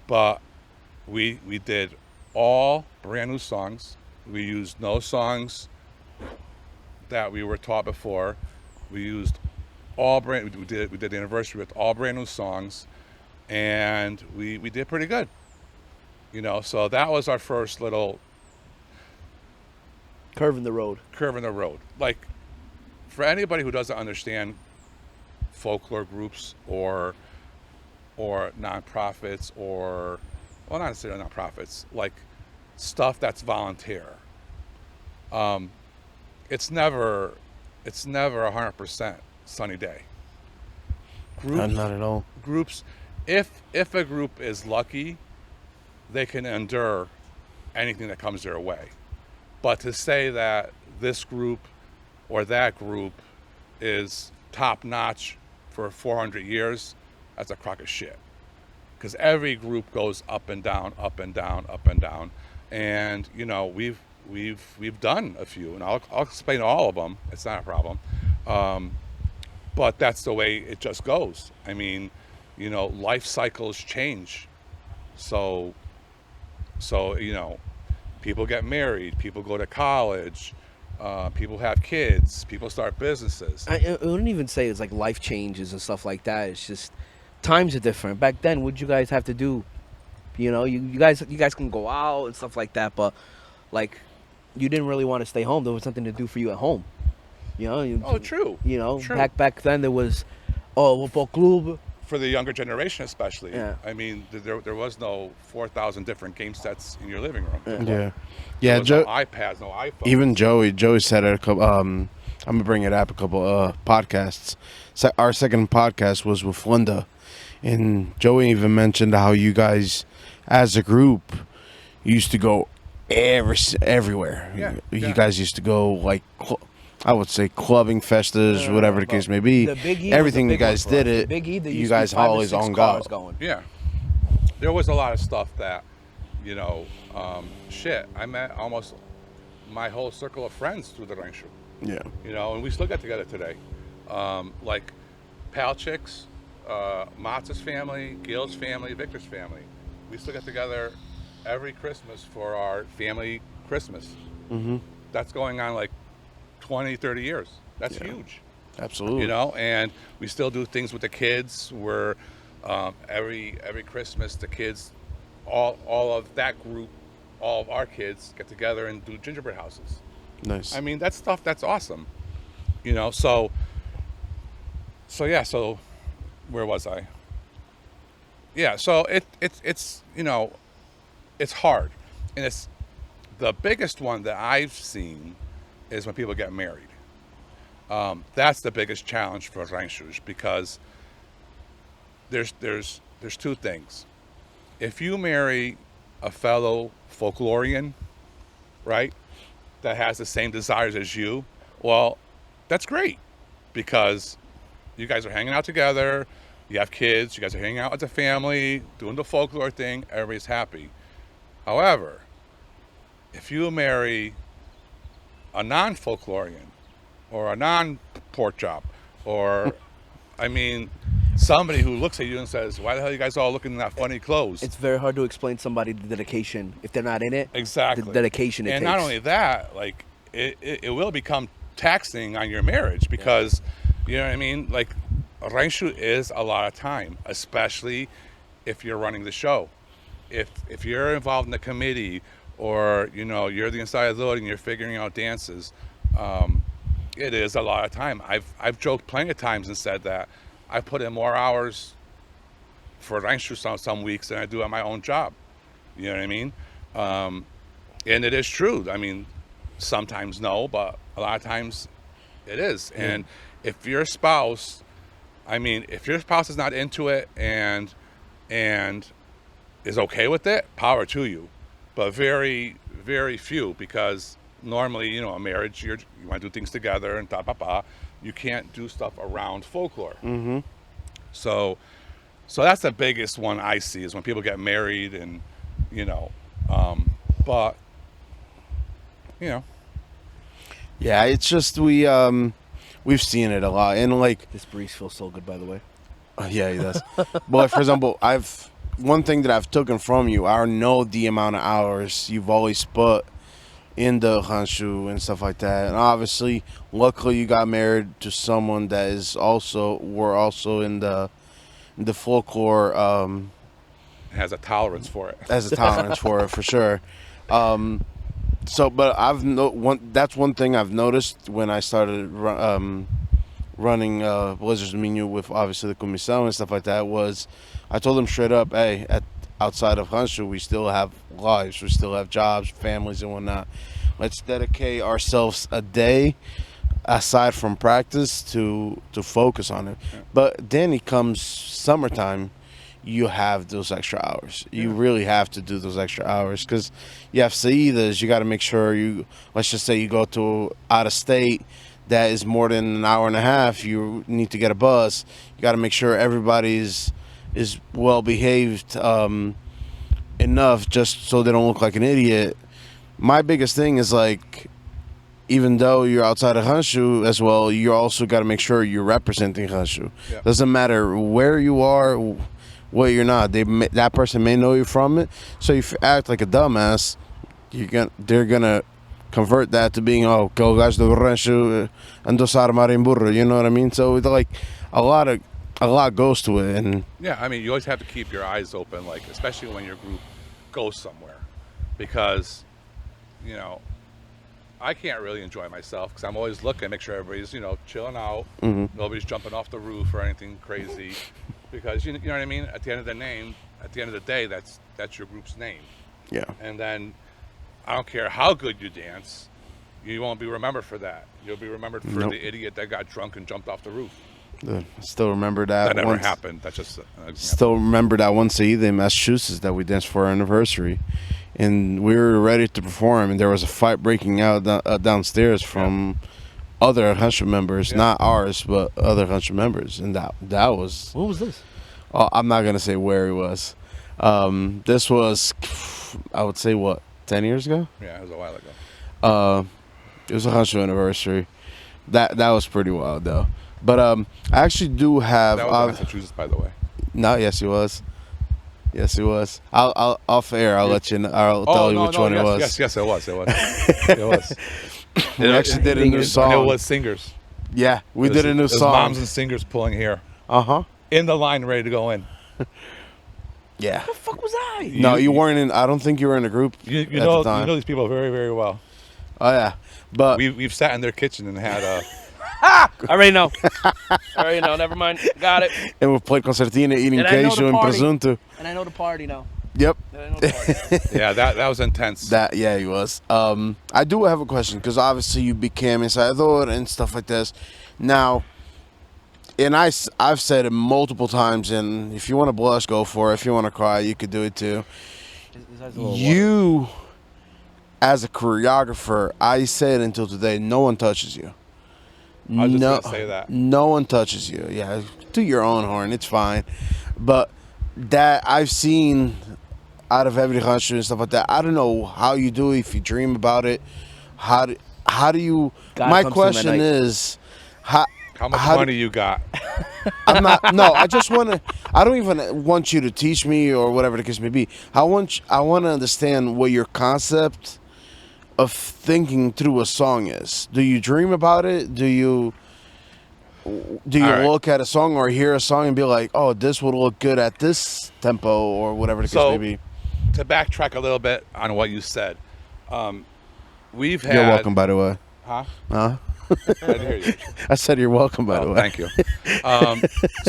but we did all brand new songs. We used no songs that we were taught before. We used all brand. We did the anniversary with all brand new songs, and we did pretty good. So that was our first little Curve in the road. curve in the road. Like, for anybody who doesn't understand folklore groups or nonprofits, or, well, not necessarily nonprofits, like stuff that's volunteer. It's never 100% sunny day. Not at all. Groups, if a group is lucky, they can endure anything that comes their way. But to say that this group or that group is top notch for 400 years, that's a crock of shit. Because every group goes up and down, up and down, up and down. And we've done a few, and I'll explain all of them. It's not a problem. But that's the way it just goes. I mean, life cycles change. So people get married, people go to college, people have kids, people start businesses. I wouldn't even say it's like life changes and stuff like that. It's just times are different. Back then, what'd you guys have to do? You guys can go out and stuff like that, but like you didn't really want to stay home. There was something to do for you at home. True. True. Back then there was Folklore. For the younger generation, especially. Yeah. I mean, there was no 4,000 different game sets in your living room. Yeah. There was no iPads, no iPhones. Even Joey said it a couple. I'm gonna bring it up a couple podcasts. Our second podcast was with Linda, and Joey even mentioned how you guys, as a group, used to go everywhere. Yeah. You guys used to go like. I would say clubbing, festas, whatever the case may be. The Big E Everything was a you big one guys for did us. it. The Big E, there You used to be guys 5 or always 6 on cars go. going. Yeah. There was a lot of stuff that, I met almost my whole circle of friends through the rancho. Yeah. And we still get together today. Like Palchik's, Matz's family, Gil's family, Victor's family. We still get together every Christmas for our family Christmas. Mm-hmm. That's going on like 20, 30 years. That's huge. Absolutely. And we still do things with the kids where every Christmas the kids, all of that group, all of our kids get together and do gingerbread houses. Nice. I mean, that's stuff that's awesome. So where was I? Yeah, so it's it's hard. And it's the biggest one that I've seen is when people get married. That's the biggest challenge for ranchos, because there's 2 things. If you marry a fellow folklorian, right, that has the same desires as you, well, that's great, because you guys are hanging out together, you have kids, you guys are hanging out as a family, doing the folklore thing, everybody's happy. However, if you marry a non-folklorian or a non-pork chop, or, somebody who looks at you and says, why the hell are you guys all looking in that funny clothes? It's very hard to explain somebody the dedication if they're not in it. Exactly. The dedication it and takes. not only that, like, it will become taxing on your marriage, because, you know what I mean? Like, a rancho is a lot of time, especially if you're running the show. If you're involved in the committee, or, you're the inside of the loading, you're figuring out dances, it is a lot of time. I've joked plenty of times and said that I put in more hours for rancho some weeks than I do on my own job. You know what I mean? And it is true. I mean, sometimes no, but a lot of times it is. And if your spouse is not into it and is okay with it, power to you. But very, very few, because normally, a marriage, you want to do things together and you can't do stuff around folklore. Mm-hmm. So that's the biggest one I see, is when people get married, and but Yeah, it's just we've seen it a lot, and like This breeze feels so good, by the way. yeah, he does. But for example, one thing that I've taken from you, I know the amount of hours you've always put in the rancho and stuff like that. And obviously, luckily, you got married to someone that is also we're also in the folklore Has a tolerance for it. has a tolerance for it for sure. So, but that's one thing I've noticed when I started running Blizzard's menu with obviously the comissão and stuff like that was I told them straight up, hey, outside of rancho, we still have lives, we still have jobs, families, and whatnot. Let's dedicate ourselves a day aside from practice to focus on it. Yeah. But then it comes summertime, you have those extra hours. You really have to do those extra hours because you have saidas. You got to make sure let's just say you go to out of state that is more than an hour and a half. You need to get a bus. You got to make sure everybody's is well behaved enough just so they don't look like an idiot. My biggest thing is like, even though you're outside of rancho as well, you also got to make sure you're representing rancho. Yeah. Doesn't matter where you are, what you're not. That person may know you from it. So if you act like a dumbass, they're gonna convert that to being go guys do rancho andosar marimburro. You know what I mean? So it's like a lot goes to it, and Yeah, I mean, you always have to keep your eyes open, like especially when your group goes somewhere, because I can't really enjoy myself because I'm always looking, make sure everybody's chilling out, nobody's jumping off the roof or anything crazy, because you know what I mean. At the end of the day, that's your group's name. yeah. And then I don't care how good you dance, you won't be remembered for that. You'll be remembered for the idiot that got drunk and jumped off the roof. Still remember that. That never happened. That's just an example. Still remember that one Saida in Massachusetts that we danced for our anniversary, and we were ready to perform, and there was a fight breaking out downstairs from other rancho members, not ours, but other rancho members, and that was. What was this? I'm not gonna say where it was. This was, I would say, 10 years ago. Yeah, it was a while ago. It was a rancho anniversary. That was pretty wild though. But I actually do have. That was in Massachusetts, by the way. No, yes, he was. Yes, he was. I'll off air. I'll let you know. I'll tell you which one it was. Yes, it was. It was. It was. We actually did a new song. And it was singers. Yeah, we did a new song. Moms and singers pulling hair. In the line, ready to go in. Yeah. The fuck was I? No, you weren't in. I don't think you were in a group You at know the time. you know these people very, very well. Oh yeah, but We've sat in their kitchen and had I already know. Never mind. Got it. and we played concertina, eating And I know queijo the and party. presunto. And I know the party now. Yep. And I know the party. yeah, that was intense. Yeah, he was. I do have a question because obviously you became ensaiador and stuff like this. Now, and I've said it multiple times, and if you want to blush, go for it. If you want to cry, you could do it too. You, as a choreographer, I said until today, no one touches you. I was just gonna say that. No one touches you. Yeah, to your own horn, it's fine. But that I've seen out of every rancho and stuff like that. I don't know how you do it, if you dream about it. How do you? God My comes question to midnight. is, how much money you got? I'm not. No, I just want to. I don't even want you to teach me or whatever the case may be. I want to understand what your concept of thinking through a song is. Do you dream about it? Do you right. look at a song or hear a song and be like, "Oh, this would look good at this tempo" or whatever the case may be? To backtrack a little bit on what you said, we've had. You're welcome, by the way. Huh? Huh? I didn't hear you. I said you're welcome, by the way. Thank you.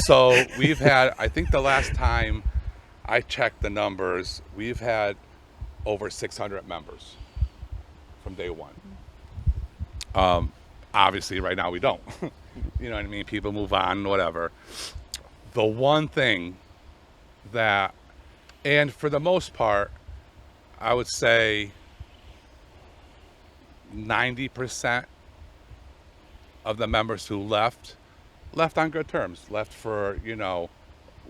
So we've had, I think the last time I checked the numbers, we've had over 600 members from day one. Obviously, right now we don't. You know what I mean? People move on, whatever. The one thing that, and for the most part, I would say 90% of the members who left on good terms, left for,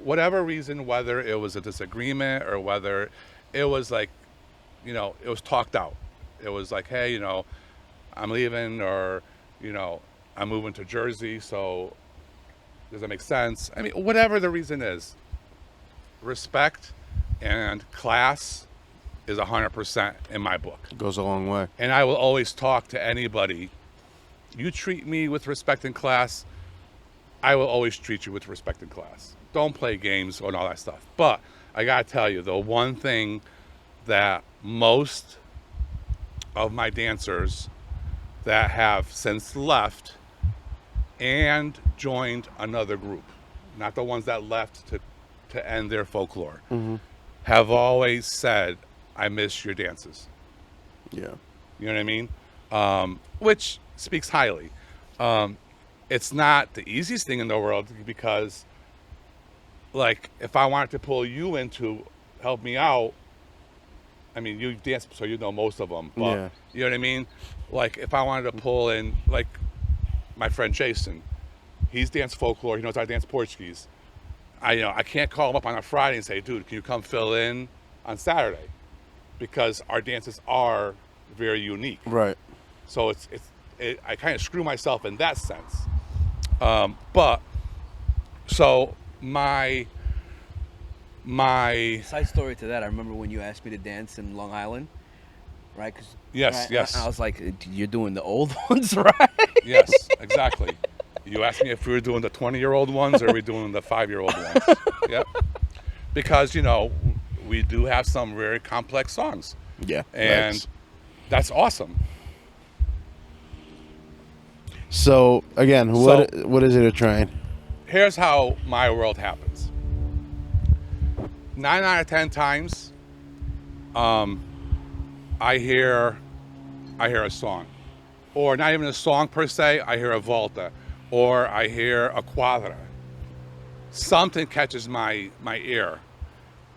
whatever reason, whether it was a disagreement or whether it was like, it was talked out. It was like, hey, I'm leaving, or, I'm moving to Jersey, so does that make sense? I mean, whatever the reason is, respect And class is 100% in my book. Goes a long way. And I will always talk to anybody. You treat me with respect in class, I will always treat you with respect in class. Don't play games and all that stuff. But I gotta tell you, the one thing that most of my dancers that have since left and joined another group, not the ones that left to end their folklore, have always said, I miss your dances. Yeah. You know what I mean? Which speaks highly. It's not the easiest thing in the world because, like, if I wanted to pull you in to help me out, I mean, you dance, so you know most of them. But, Yeah. you know what I mean? Like, if I wanted to pull in, like, my friend Jason, he's danced folklore. He knows I dance Portuguese. I can't call him up on a Friday and say, dude, can you come fill in on Saturday? Because our dances are very unique. Right. So I kind of screw myself in that sense. But so my Side story to that, I remember when you asked me to dance in Long Island, right? Yes, yes. I was like, you're doing the old ones, right? Yes, exactly. You asked me if we were doing the 20-year-old ones or are we doing the 5-year-old ones. Yep. Because, we do have some very complex songs. Yeah. And that's awesome. So again, what is it a train? Here's how my world happens. 9 out of 10 times, I hear a song, or not even a song per se. I hear a volta, or I hear a quadra. Something catches my ear,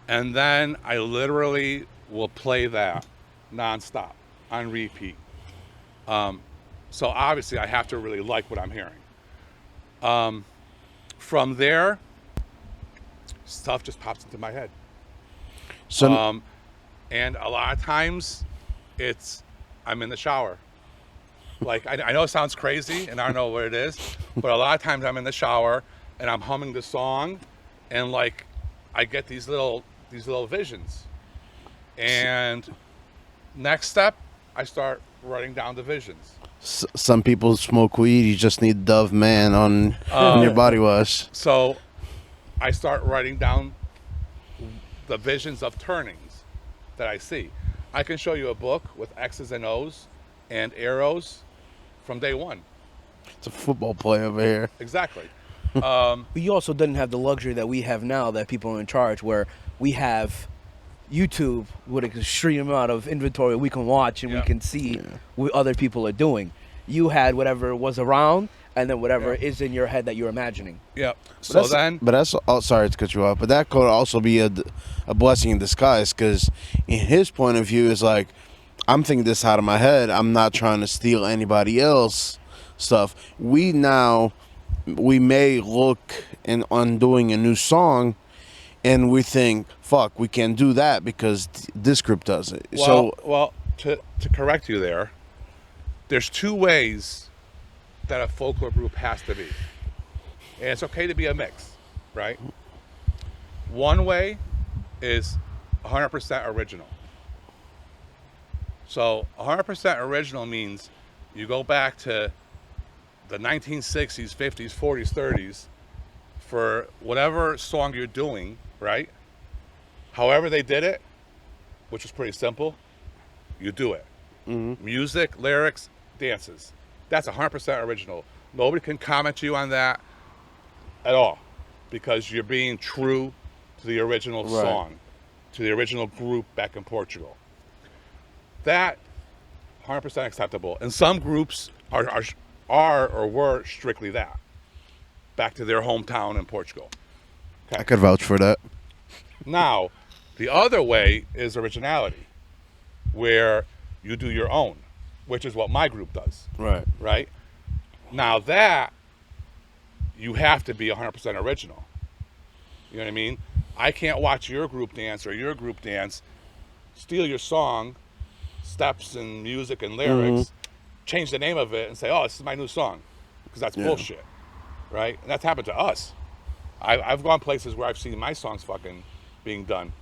and then I literally will play that nonstop on repeat. So obviously, I have to really like what I'm hearing. From there, stuff just pops into my head. So And a lot of times, I'm in the shower. Like, I know it sounds crazy, and I don't know what it is, but a lot of times I'm in the shower, and I'm humming the song, and, like, I get these little visions. And next step, I start writing down the visions. some people smoke weed. You just need Dove Man on your body wash. So I start writing down the visions of turnings that I see. I can show you a book with X's and O's and arrows from day one. It's a football play over here. Exactly. But you also didn't have the luxury that we have now, that people are in charge, where we have YouTube with an extreme amount of inventory we can watch and we can see what other people are doing. You had whatever was around, and then whatever is in your head that you're imagining. Yep. But that's sorry to cut you off, but that could also be a blessing in disguise, because in his point of view is like, I'm thinking this out of my head. I'm not trying to steal anybody else stuff. We may look on doing a new song, and we think, fuck, we can't do that because this group does it. Well, to correct you there's two ways that a folklore group has to be. And it's okay to be a mix, right? One way is 100% original. So 100% original means you go back to the 1960s, 50s, 40s, 30s for whatever song you're doing, right? However they did it, which was pretty simple, you do it. Mm-hmm. Music, lyrics, dances. That's 100% original. Nobody can comment you on that at all because you're being true to the original song, to the original group back in Portugal. That 100% acceptable. And some groups are or were strictly that, back to their hometown in Portugal. Okay. I could vouch for that. Now, the other way is originality, where you do your own, which is what my group does. Right? Now that, you have to be 100% original. You know what I mean? I can't watch your group dance or your group dance, steal your song, steps and music and lyrics, change the name of it and say, oh, this is my new song, because that's bullshit, right? And that's happened to us. I've gone places where I've seen my songs fucking being done,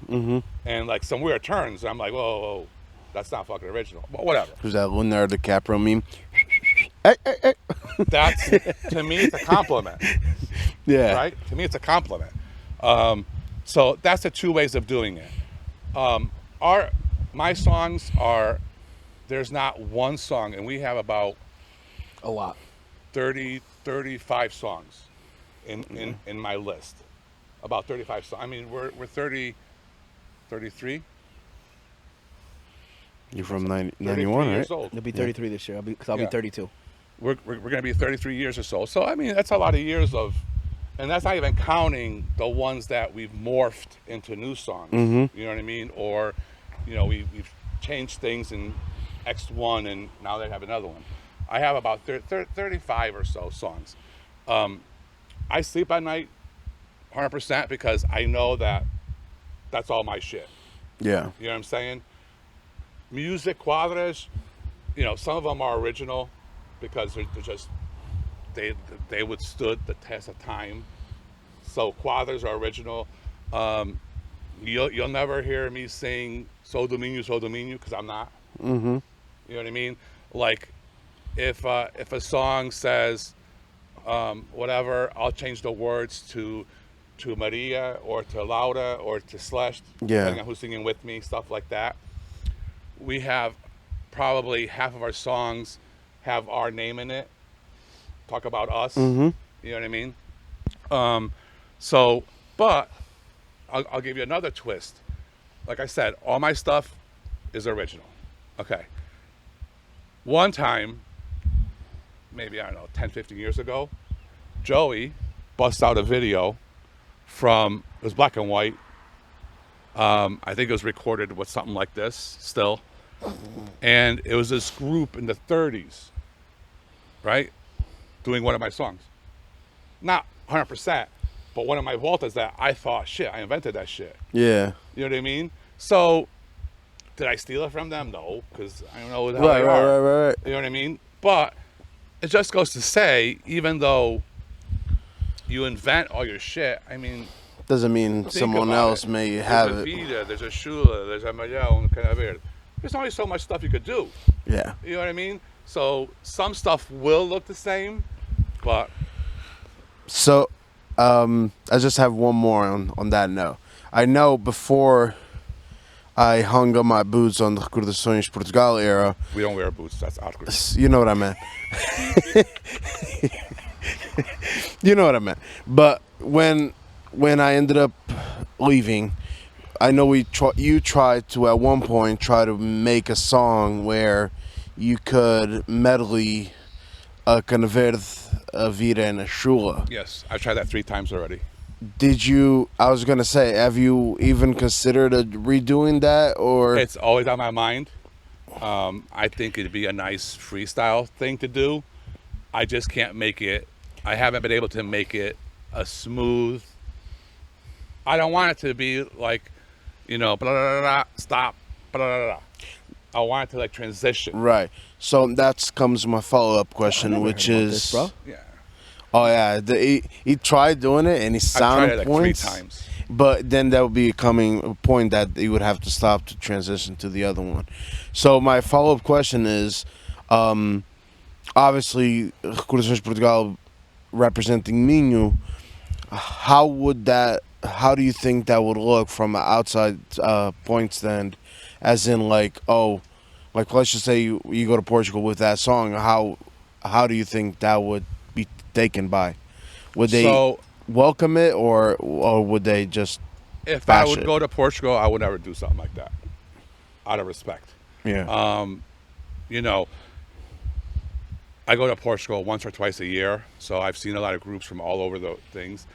and like some weird turns. And I'm like, whoa, that's not fucking original. But whatever. Who's that Leonardo DiCaprio meme? Hey. That's to me, it's a compliment. Yeah. Right? To me, it's a compliment. So that's the two ways of doing it. My songs are, there's not one song, and we have about A lot. 30, 35 songs in my list. About 35 songs. I mean, we're 30, 33? You're from 91, 33 right? years old. You'll be 33 this year. I'll Yeah. be 32. We're going to be 33 years or so. So, I mean, that's a lot of years of, and that's not even counting the ones that we've morphed into new songs. You know what I mean? Or, you know, we've changed things in X1 and now they have another one. I have about 35 or so songs. I sleep at night 100% because I know that that's all my shit. Yeah. You know what I'm saying? Music Cuadras, you know, some of them are original because they're just, they withstood the test of time. So Cuadras are original. You'll never hear me sing So Dominio, because I'm not. You know what I mean? Like, if a song says whatever, I'll change the words to Maria or to Laura or to Slash, depending on who's singing with me, stuff like that. We have probably half of our songs have our name in it. Talk about us. You know what I mean? But I'll give you another twist. Like I said, all my stuff is original. Okay. One time, maybe, I don't know, 10, 15 years ago, Joey busts out a video from, it was black and white. I think it was recorded with something like this still. And it was this group in the 30s, right? Doing one of my songs. Not 100%, but one of my voltas that I thought, shit, I invented that shit. Yeah. You know what I mean? So, did I steal it from them? No, because I don't know who the hell they are. Right. You know what I mean? But it just goes to say, even though you invent all your shit, I mean, Doesn't mean think someone about else it. may have There's a it. Vida, there's a Shula, there's a Mayao, and Canaver. There's only so much stuff you could do. Yeah. You know what I mean? So some stuff will look the same, but So, I just have one more on that note. I know before I hung up my boots on the Recordações Portugal era, we don't wear boots. That's awkward. you know what I meant. You know what I meant. But when I ended up leaving, I know you tried to at one point try to make a song where you could medley a Canaverde, a Vida, and a Shula. Yes, I've tried that 3 times already. Did you? I was gonna say, have you even considered redoing that, or? It's always on my mind. I think it'd be a nice freestyle thing to do. I just can't make it. I haven't been able to make it a smooth. I don't want it to be like, you know, blah, blah, blah, blah, stop, blah, blah, blah. I want it to like transition. Right. So that comes my follow-up question, which is, bro. Yeah. oh yeah, he tried doing it and he I've sounded tried it like points, 3 times. but then that would be coming a point that he would have to stop to transition to the other one. So my follow-up question is, obviously, Recordações Portugal representing Minho, how do you think that would look from an outside point stand? As in, like, let's just say you go to Portugal with that song. How do you think that would be taken by? Would they welcome it, or would they just? If I would it? go to Portugal, I would never do something like that, out of respect. Yeah. You know, I go to Portugal once or twice a year, so I've seen a lot of groups from all over the things.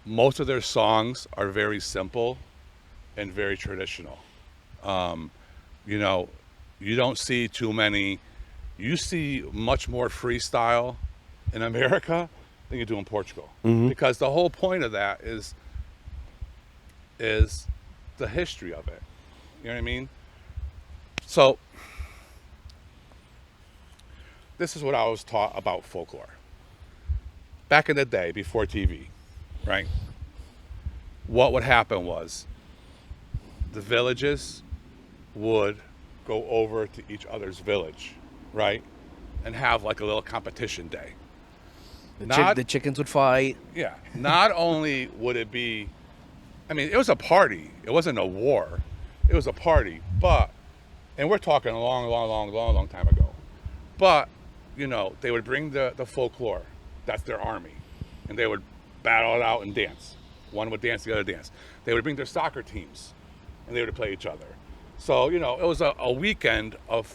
Most of their songs are very simple and very traditional. You know, you don't see too many. You see much more freestyle in America than you do in Portugal, because the whole point of that is the history of it. You know what I mean? So this is what I was taught about folklore. Back in the day, before TV, right? what would happen was the villages would go over to each other's village, right? And have like a little competition day. The chickens would fight. Yeah. Not only would it be, I mean, it was a party. It wasn't a war. It was a party. But, and we're talking a long time ago. But, you know, they would bring the folklore. That's their army. And they would battle it out and dance. One would dance, the other dance. They would bring their soccer teams and they would play each other. So, you know, it was a weekend of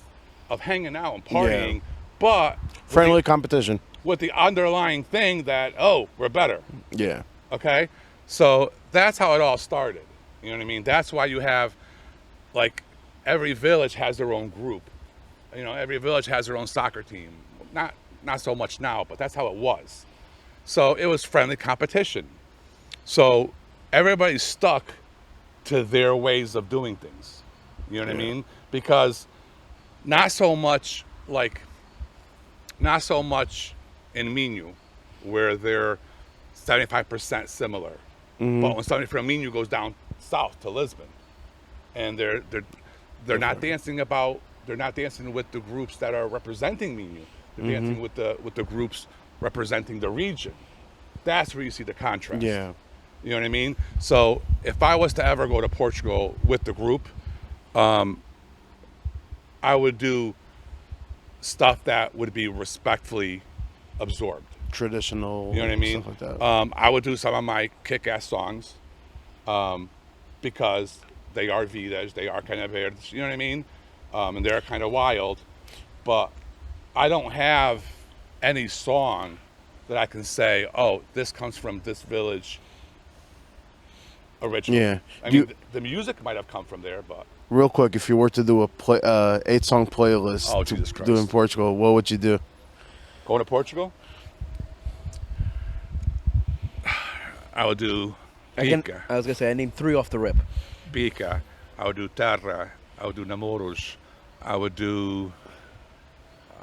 hanging out and partying, but Friendly competition. with the underlying thing that, oh, we're better. Yeah. Okay? So that's how it all started. You know what I mean? That's why you have, like, every village has their own group. You know, every village has their own soccer team. Not so much now, but that's how it was. So it was friendly competition. So everybody's stuck to their ways of doing things. You know what I mean? Because not so much in Minho, where they're 75% similar. But when somebody from Minho goes down south to Lisbon, and they're not dancing with the groups that are representing Minho. They're dancing with the groups representing the region. That's where you see the contrast. Yeah. You know what I mean? So if I was to ever go to Portugal with the group, I would do stuff that would be respectfully absorbed. Traditional. You know what I mean? Stuff like that. I would do some of my kick-ass songs because they are vidas, they are kind of verdes, you know what I mean? And they're kind of wild. But I don't have any song that I can say, oh, this comes from this village originally. Yeah. I mean, the music might have come from there, but... Real quick, if you were to do a 8-song playlist Oh, to Jesus do Christ. in Portugal, what would you do? Going to Portugal? I would do Again, Pica. I was gonna say I named 3 off the rip. Pica. I would do Terra. I would do Namoros. I would do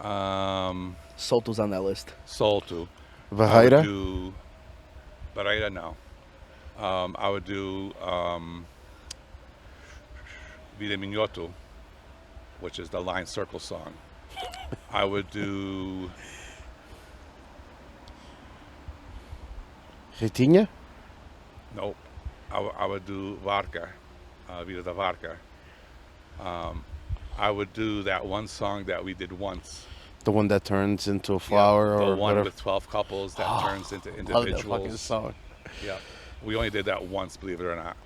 Solto's on that list. Solto. I would Vaheira? do Barreira, no. I would do Vida Minhoto, which is the line circle song. I would do Ritinha? nope. I would do Varca, Vida da Varca. I would do that one song that we did once. The one that turns into a flower the or one whatever. with 12 couples that turns into Love that fucking individuals. song. Yeah, we only did that once, believe it or not,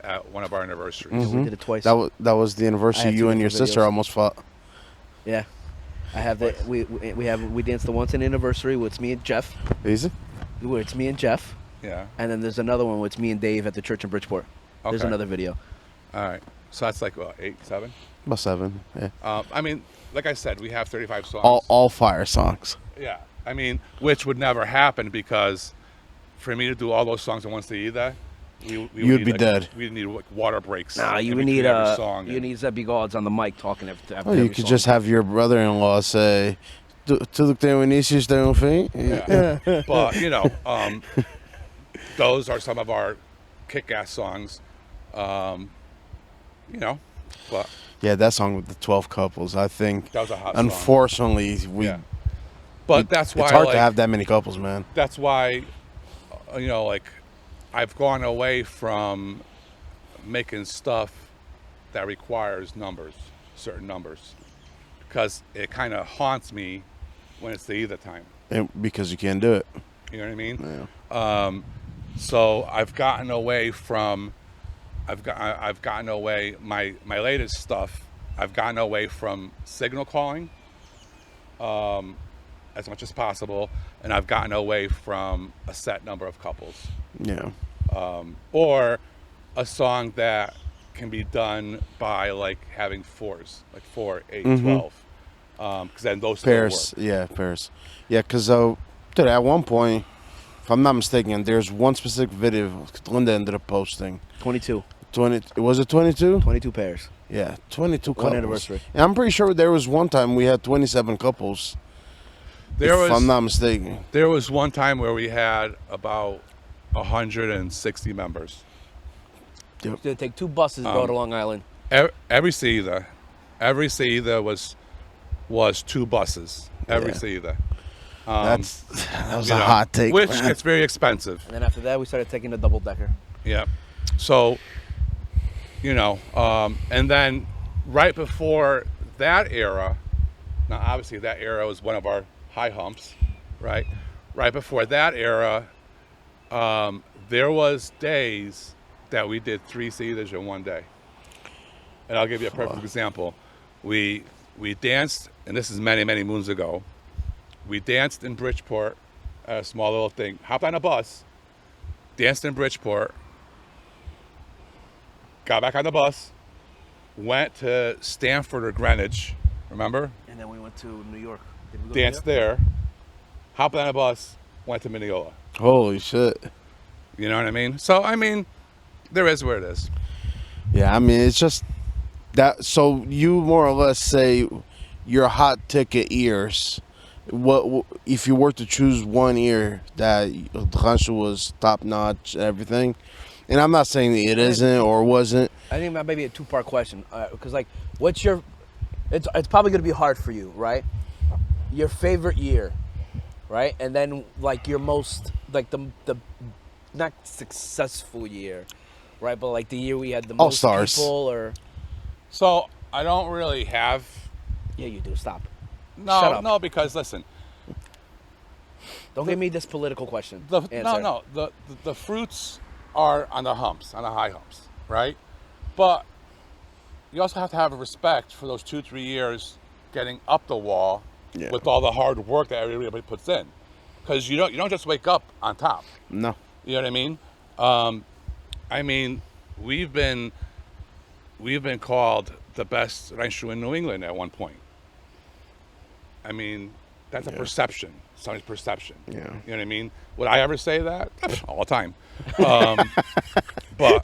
at one of our anniversaries. We did it twice. That was the I anniversary have you two and your different sister videos. almost fought. Yeah, I have that. We danced the once an anniversary. Where it's me and Jeff. Easy? Where it's me and Jeff, Yeah. and then there's another one where it's me and Dave at the church in Bridgeport. There's Okay. another video. All right. So that's like what, 8, 7? About 7. Yeah. I mean, like I said, we have 35 songs. All fire songs. Yeah. I mean, which would never happen because for me to do all those songs in one seguida, we would You'd be need, dead. We'd need like water breaks. Nah, you in would between need every song. you need Zebby Gods on the mic talking after Oh, you every could song. just have your brother-in-law say, tudo que tem um início tem um fim. Yeah. But, you know, those are some of our kick-ass songs. You know, but Yeah, that song with the 12 couples, I think. that was a hot song. Unfortunately, Yeah. But that's why it's hard like, to have that many couples, man. that's why, you know, like, I've gone away from making stuff that requires numbers, certain numbers, because it kind of haunts me when it's the either time. Because you can't do it. You know what I mean? Yeah. So I've gotten away from, I've gotten away, my latest stuff, I've gotten away from signal calling as much as possible, and I've gotten away from a set number of couples. Yeah. Or a song that can be done by like having 4s, like 4, 8, 12. Because then those still Pairs. work. Yeah, pairs. Yeah, because dude, at one point, if I'm not mistaken, there's one specific video Linda ended up posting. 22. 20, was it 22? 22 pairs. Yeah, 22 couples. One anniversary. And I'm pretty sure there was one time we had 27 couples. If I'm not mistaken. There was one time where we had about 160 members. You had to take 2 buses to go to Long Island. Every Saída was 2 buses. Every Saída. That was a hot take, which man. gets very expensive. And then after that, we started taking the double decker. Yeah. So, and then right before that era, now obviously that era was one of our high humps, right? Right before that era, there was days that we did 3 Saídas in one day. And I'll give you a perfect example. We danced, and this is many, many moons ago. We danced in Bridgeport, a small little thing. Hopped on a bus, danced in Bridgeport, got back on the bus, went to Stanford or Greenwich, remember? And then we went to New York. Did we go Danced to New York? there, hopped on a bus, went to Mineola. Holy shit. You know what I mean? So, I mean, there is where it is. Yeah, I mean, it's just that. So you more or less say your hot ticket ears. What if you were to choose one ear that rancho was top notch, everything? And I'm not saying that it isn't or wasn't. I think that may be a 2-part question. Because, like, what's your... It's probably going to be hard for you, right? Your favorite year, right? And then, like, your most... Like, the not successful year, right? But, like, the year we had the most All-stars. people or... So, I don't really have... Yeah, you do. Stop. Shut up. No, because, listen... Don't give me this political question. The fruits are on the humps, on the high humps, right? But you also have to have a respect for those 2-3 years getting up the wall with all the hard work that everybody puts in, because you don't just wake up on top. No. You know what I mean? We've been called the best rancho in New England at one point. I mean, that's a perception. Somebody's perception. Yeah. You know what I mean? Would I ever say that? All the time. But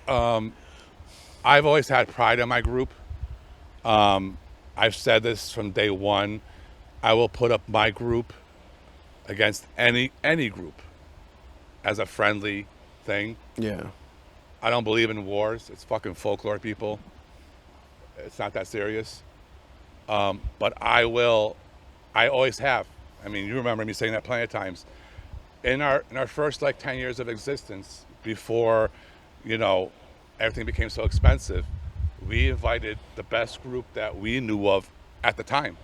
I've always had pride in my group. I've said this from day one. I will put up my group against any group as a friendly thing. Yeah. I don't believe in wars. It's fucking folklore, people. It's not that serious. But I always have. I mean, you remember me saying that plenty of times. In our first 10 years of existence, before, everything became so expensive, we invited the best group that we knew of at the time.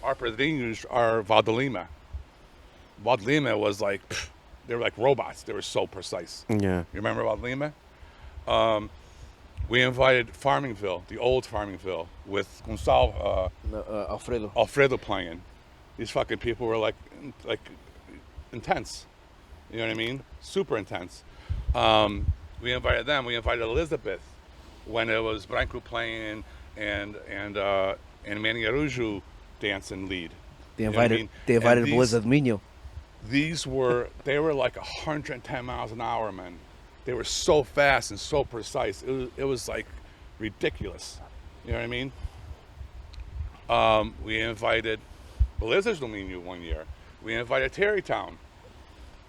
Our padrinos are Valdolima. Valdolima was they were like robots. They were so precise. Yeah. You remember Valdolima? We invited Farmingville, the old Farmingville, with Alfredo playing. These fucking people were like intense. You know what I mean? Super intense. We invited them. We invited Elizabeth when it was Branco playing and Manny Arujo dancing lead. They invited Elizabeth Mino. They were like 110 miles an hour, man. They were so fast and so precise. It was like ridiculous. You know what I mean? We invited Blizzard's Dominion one year. We invited Terrytown.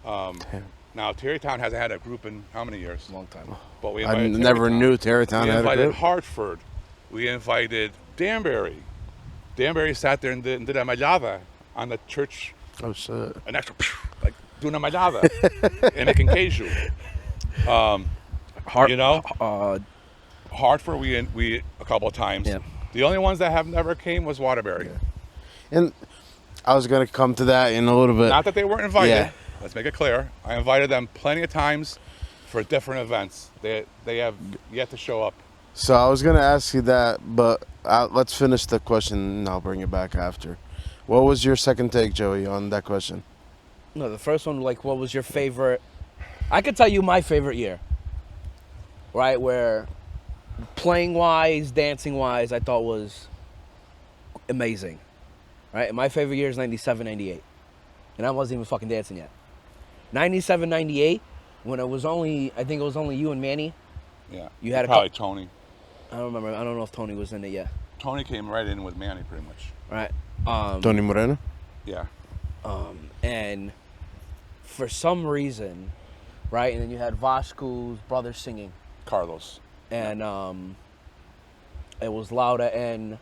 Now Terrytown hasn't had a group in how many years? Long time. But we I invited never Terrytown. knew Terrytown We had a invited group. Hartford. We invited Danbury. Danbury sat there and did a malhada on the church. Oh shit. An actual doing a malhada and making queijo. Hartford we a couple of times. Yeah. The only ones that have never came was Waterbury. Yeah. And I was gonna come to that in a little bit. Not that they weren't invited. Yeah. Let's make it clear. I invited them plenty of times for different events. They have yet to show up. So I was gonna ask you that, but let's finish the question and I'll bring it back after. What was your second take, Joey, on that question? No, the first one, what was your favorite? I could tell you my favorite year, right? Where playing wise, dancing wise, I thought was amazing, right? And my favorite year is 97, 98. And I wasn't even fucking dancing yet. 97, 98, when I think it was only you and Manny. Yeah. You had probably Tony. I don't remember. I don't know if Tony was in it yet. Tony came right in with Manny pretty much. Right. Tony Moreno? Yeah. And for some reason, right, and then you had Vasco's brother singing. Carlos. and it was Laura and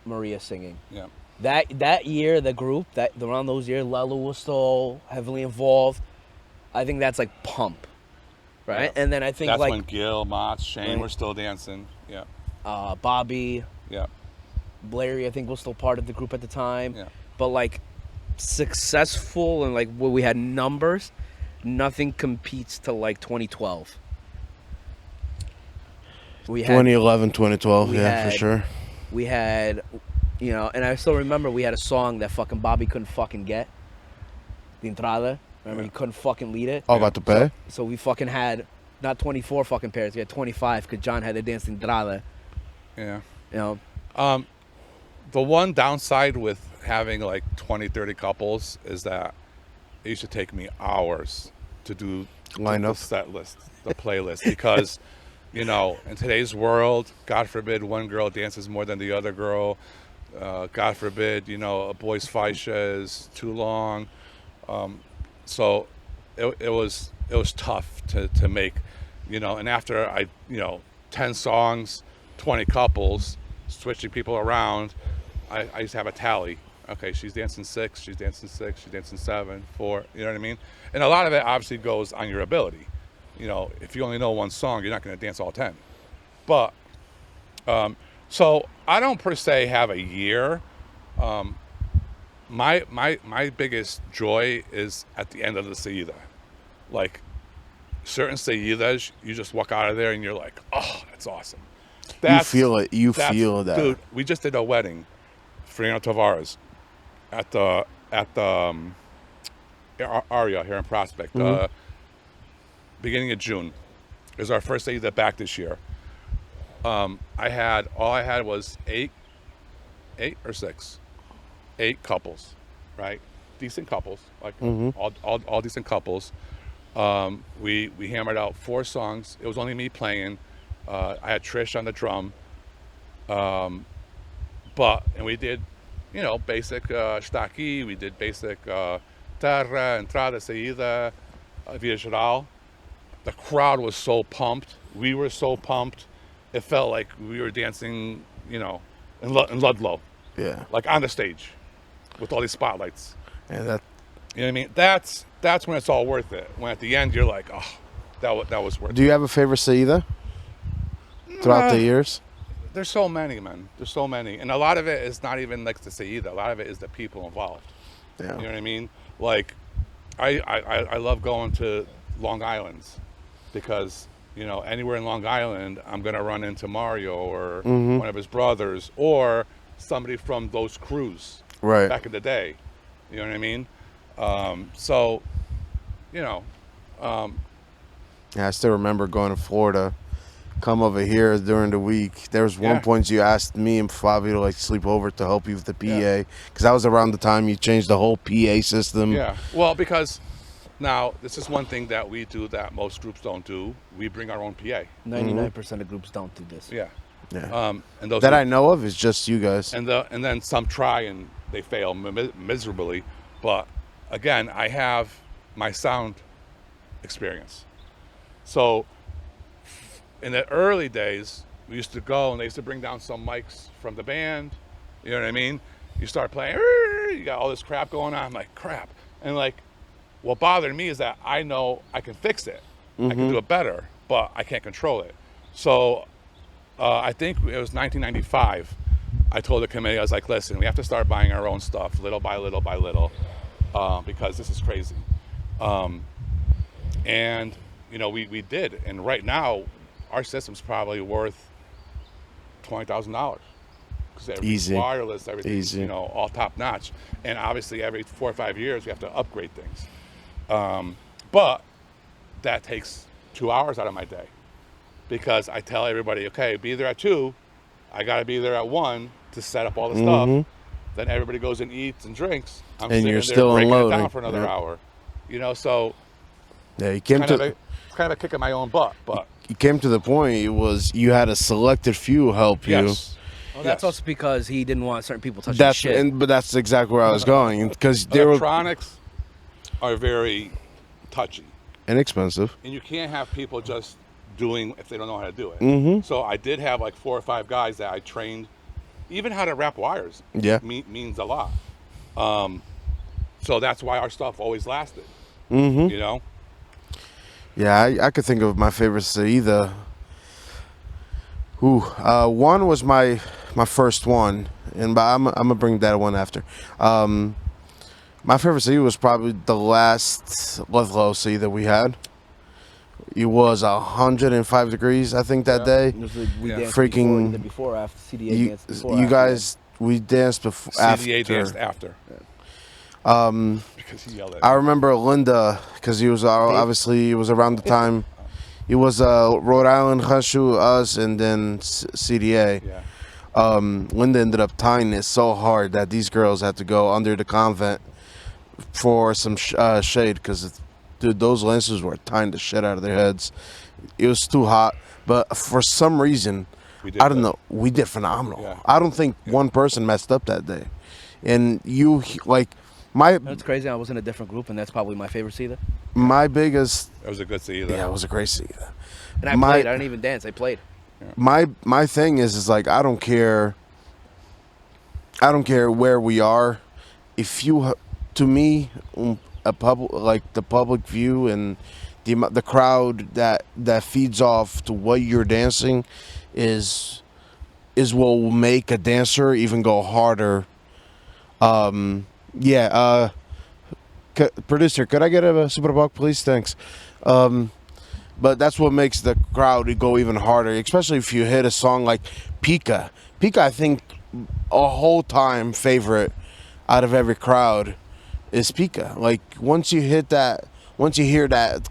Maria singing. Yeah. That year, the group around those years, Lalo was still heavily involved. I think that's like Pump, right? Yeah. And then I think that's like when Gil, Mott, Shane Right. were still dancing. Yeah. Bobby, Yeah. Blairy, I think was still part of the group at the time. Yeah. But like successful and like where we had numbers, nothing competes to like 2012. We had 2011, 2012, we yeah, had- for sure. we had, you know, and I still remember we had a song that fucking Bobby couldn't fucking get. The Entrada. Remember, he couldn't fucking lead it. All about to pay? So we fucking had not 24 fucking pairs. We had 25 because John had to dance the Entrada. Yeah. You know, The one downside with having like 20, 30 couples is that it used to take me hours to do Line the up. set list, the playlist, because, you know, in today's world, God forbid one girl dances more than the other girl. God forbid, you know, a boy's fascia is too long. So it was tough to make, you know, and after 10 songs, 20 couples, switching people around, I used to have a tally. Okay, she's dancing 6, she's dancing 6, she's dancing 7, 4, you know what I mean? And a lot of it obviously goes on your ability. You know, if you only know one song, you're not going to dance all 10. But, so I don't per se have a year. My biggest joy is at the end of the Saída. Like, certain Saídas, you just walk out of there and you're like, oh, that's awesome. You feel it. You That's- feel that. Dude, we just did a wedding, Fernando Tavares, at the Aria here in Prospect, beginning of June. It was our first Saída back this year. All I had was eight or six, 8 couples, right? Decent couples, like all decent couples. We hammered out 4 songs. It was only me playing. I had Trish on the drum. And we did, you know, basic está aqui. We did basic terra, entrada, saída, via geral. The crowd was so pumped. We were so pumped. It felt like we were dancing, you know, in Ludlow, Yeah. like on the stage, with all these spotlights. And that You know what I mean? That's when it's all worth it. When at the end you're like, oh, that was worth it. Do you have a favorite Saída throughout the years? There's so many, man. There's so many, and a lot of it is not even like the Saída. A lot of it is the people involved. Yeah. You know what I mean? Like, I love going to Long Island's because, you know, anywhere in Long Island, I'm gonna run into Mario or one of his brothers or somebody from those crews Right. back in the day. You know what I mean? So, you know, Yeah, I still remember going to Florida, come over here during the week. There was one Yeah. point you asked me and Fabio to like sleep over to help you with the Yeah. PA, because that was around the time you changed the whole PA system. yeah. Well, because now this is one thing that we do that most groups don't do. We bring our own PA. 99% of groups don't do this. Yeah. Yeah. And those That are- I know of is just you guys. and then some try and they fail miserably. But again, I have my sound experience. So in the early days, we used to go and they used to bring down some mics from the band. You know what I mean? You start playing, you got all this crap going on. I'm like, crap. And like, what bothered me is that I know I can fix it. I can do it better, but I can't control it. So I think it was 1995. I told the committee, I was like, listen, we have to start buying our own stuff little by little by little because this is crazy. And, you know, we did. And right now, our system's probably worth $20,000. Because everything's Easy. wireless, everything's, Easy. you know, all top notch. And obviously every 4 or 5 years, we have to upgrade things. But that takes 2 hours out of my day. Because I tell everybody, okay, be there at 2. I got to be there at 1 to set up all the stuff. Then everybody goes and eats and drinks. I'm And sitting you're there still breaking it unloading. down for another Yeah. hour. You know, so Yeah, you came it's kind to of a kick in my own butt. But you came to the point it was you had a selected few help you. yes, Well, that's Yes. also because he didn't want certain people touching That's shit. but that's exactly where I was going because they were electronics are very touchy, inexpensive. and you can't have people just doing if they don't know how to do it. So I did have like 4 or 5 guys that I trained, even how to wrap wires. Yeah. Means a lot. So that's why our stuff always lasted. You know. Yeah, I could think of my favorites either. One was my first one, and but I'm gonna bring that one after. My favorite city was probably the last Ludlow city that we had. It was 105 degrees, I think, that day. We danced Freaking before or after CDA danced before. You after guys, we danced before. CDA after. danced after. Because he yelled at I me. remember Linda because he was obviously it was around the time. It was Rhode Island, Rancho, us, and then CDA. Yeah. Linda ended up tying it so hard that these girls had to go under the convent for some shade because, dude, those lancers were tying the shit out of their heads. It was too hot, but for some reason, I don't know, we did phenomenal. Yeah. I don't think one person messed up that day, and you like my. That's crazy. I was in a different group, and that's probably my favorite cedar. My biggest. It was a good city. Yeah, it was a great city. And I played. I didn't even dance. I played. My thing is like I don't care. I don't care where we are. If you, to me, a public like the public view and the crowd that feeds off to what you're dancing, is what will make a dancer even go harder. Producer, could I get a Super Buck, please? Thanks. But that's what makes the crowd go even harder, especially if you hit a song like Pika. Pika, I think, a whole time favorite out of every crowd is Pika. Like, once you hear that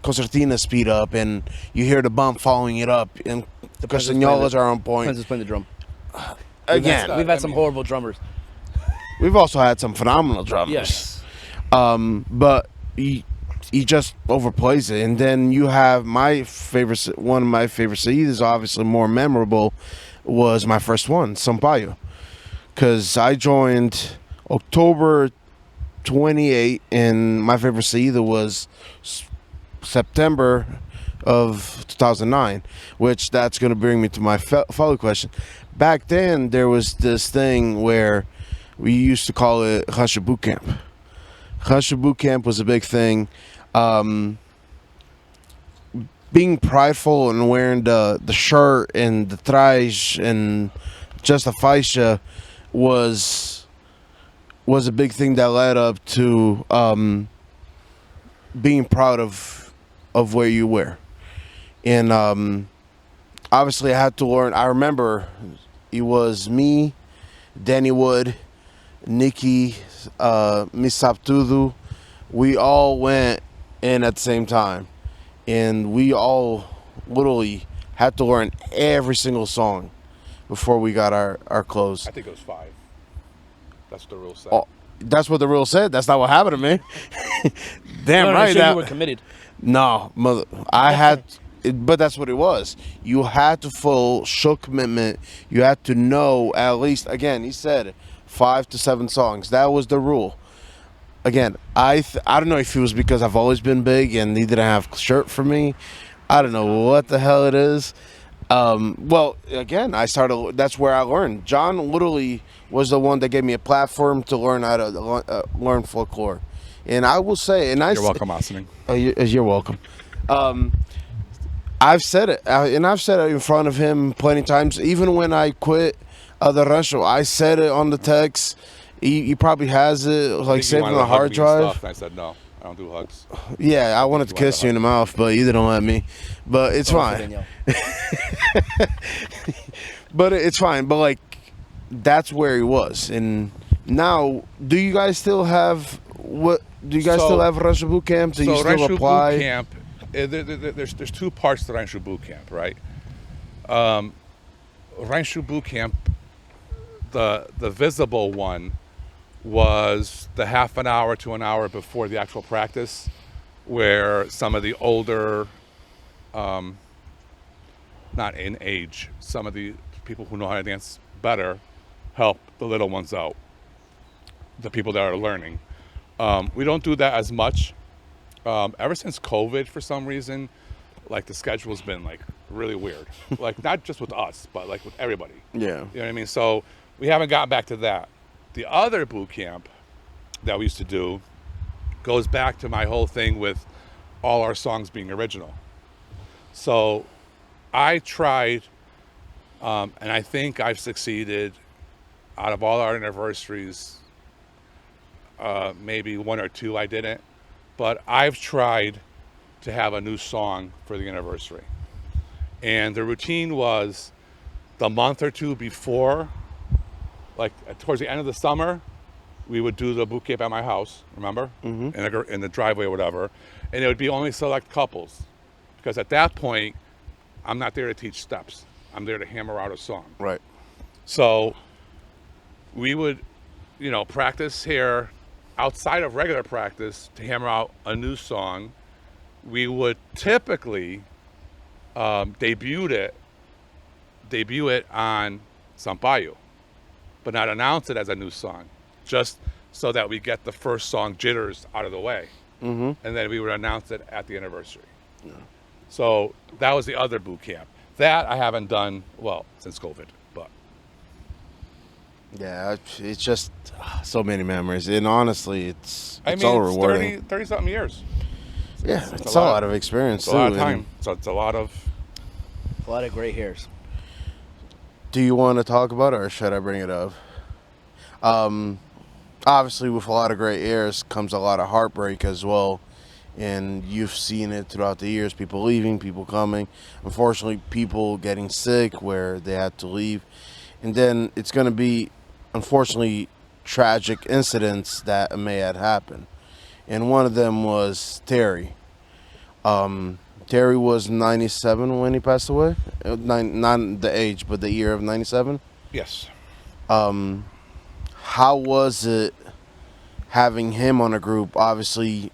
concertina speed up and you hear the bump following it up, and the castañolas are on point. Depends who's playing the drum. Again, We've had some horrible drummers. we've also had some phenomenal drummers. Yes. But he just overplays it, and then you have one of my favorite cities, obviously more memorable, was my first one, Sampaio, because I joined October 28, and my favorite city was September of 2009, which that's going to bring me to my follow question. Back then, there was this thing where we used to call it Rancho Boot Camp. Rancho Boot Camp was a big thing. Being prideful and wearing the shirt and the traje and just a faixa was a big thing that led up to being proud of where you were. And obviously I had to learn. I remember it was me, Danny Wood, Nikki, Miss Saptudu. We all went in at the same time, and we all literally had to learn every single song before we got our clothes. I think it was 5. That's what the rule said. Oh, that's what the rule said. That's not what happened to me. Damn No, right. sure you were committed. No, mother. I had, but that's what it was. You had to show commitment. You had to know at least. Again, he said 5 to 7 songs. That was the rule. Again, I don't know if it was because I've always been big and he didn't have shirt for me. I don't know what the hell it is. Well, again, that's where I learned. John literally was the one that gave me a platform to learn how to learn folklore. And I will say, and You're welcome, Asani. You're welcome. I've said it, and I've said it in front of him plenty of times. Even when I quit the rancho, I said it on the text. He probably has it like saved on a hard drive. I said no, I don't do hugs. Yeah, I wanted to kiss you in the mouth, but you didn't let me. But it's fine. But it's fine. But like, that's where he was. And now, do you guys still have still have Rancho Boot Camp? Do you still Rancho apply? Boot Camp, there's 2 parts to Rancho Boot Camp, right? Rancho Boot Camp, the visible one was the half an hour to an hour before the actual practice, where some of the older, not in age, some of the people who know how to dance better help the little ones out, the people that are learning. We don't do that as much. Ever since COVID, for some reason, like the schedule's been like really weird. Like, not just with us, but like with everybody. Yeah. You know what I mean? So we haven't gotten back to that. The other boot camp that we used to do goes back to my whole thing with all our songs being original. So I tried, and I think I've succeeded out of all our anniversaries. Maybe one or two I didn't, but I've tried to have a new song for the anniversary. And the routine was the month or two before, like towards the end of the summer, we would do the boot camp at my house, remember? In the driveway or whatever. And it would be only select couples. Because at that point, I'm not there to teach steps. I'm there to hammer out a song. Right. So we would, practice here outside of regular practice to hammer out a new song. We would typically debut it on Sampaio, but not announce it as a new song, just so that we get the first song jitters out of the way. And then we would announce it at the anniversary. Yeah. So that was the other boot camp. That I haven't done, since COVID, but. Yeah, it's just so many memories. And honestly, it's all rewarding. 30-something years. Yeah, it's a lot of experience, too. It's a lot of time. So it's a lot of gray hairs. Do you want to talk about it, or should I bring it up? Obviously, with a lot of gray hairs comes a lot of heartbreak as well. And you've seen it throughout the years, people leaving, people coming. Unfortunately, people getting sick where they had to leave. And then it's going to be, unfortunately, tragic incidents that may have happened. And one of them was Terry. Terry was 97 when he passed away. Not the age, but the year of 97. Yes. How was it having him on a group? Obviously,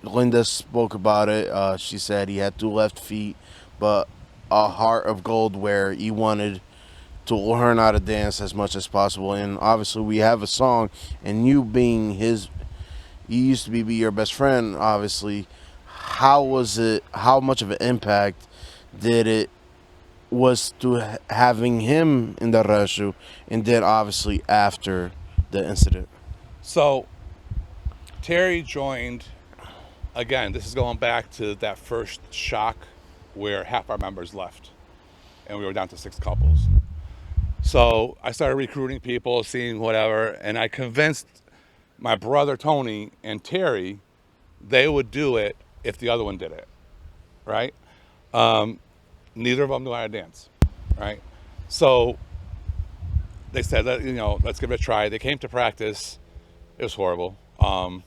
Linda spoke about it. She said he had 2 left feet, but a heart of gold where he wanted to learn how to dance as much as possible. And obviously we have a song, and you being you used to be your best friend, obviously. How was it, how much of an impact did it was to having him in the rancho, and then obviously after the incident? So Terry joined, again, this is going back to that first shock where half our members left and we were down to 6 couples. So I started recruiting people, seeing whatever, and I convinced my brother Tony and Terry they would do it if the other one did it, right? Neither of them knew how to dance, right? So they said, let's give it a try. They came to practice. It was horrible. Horrible.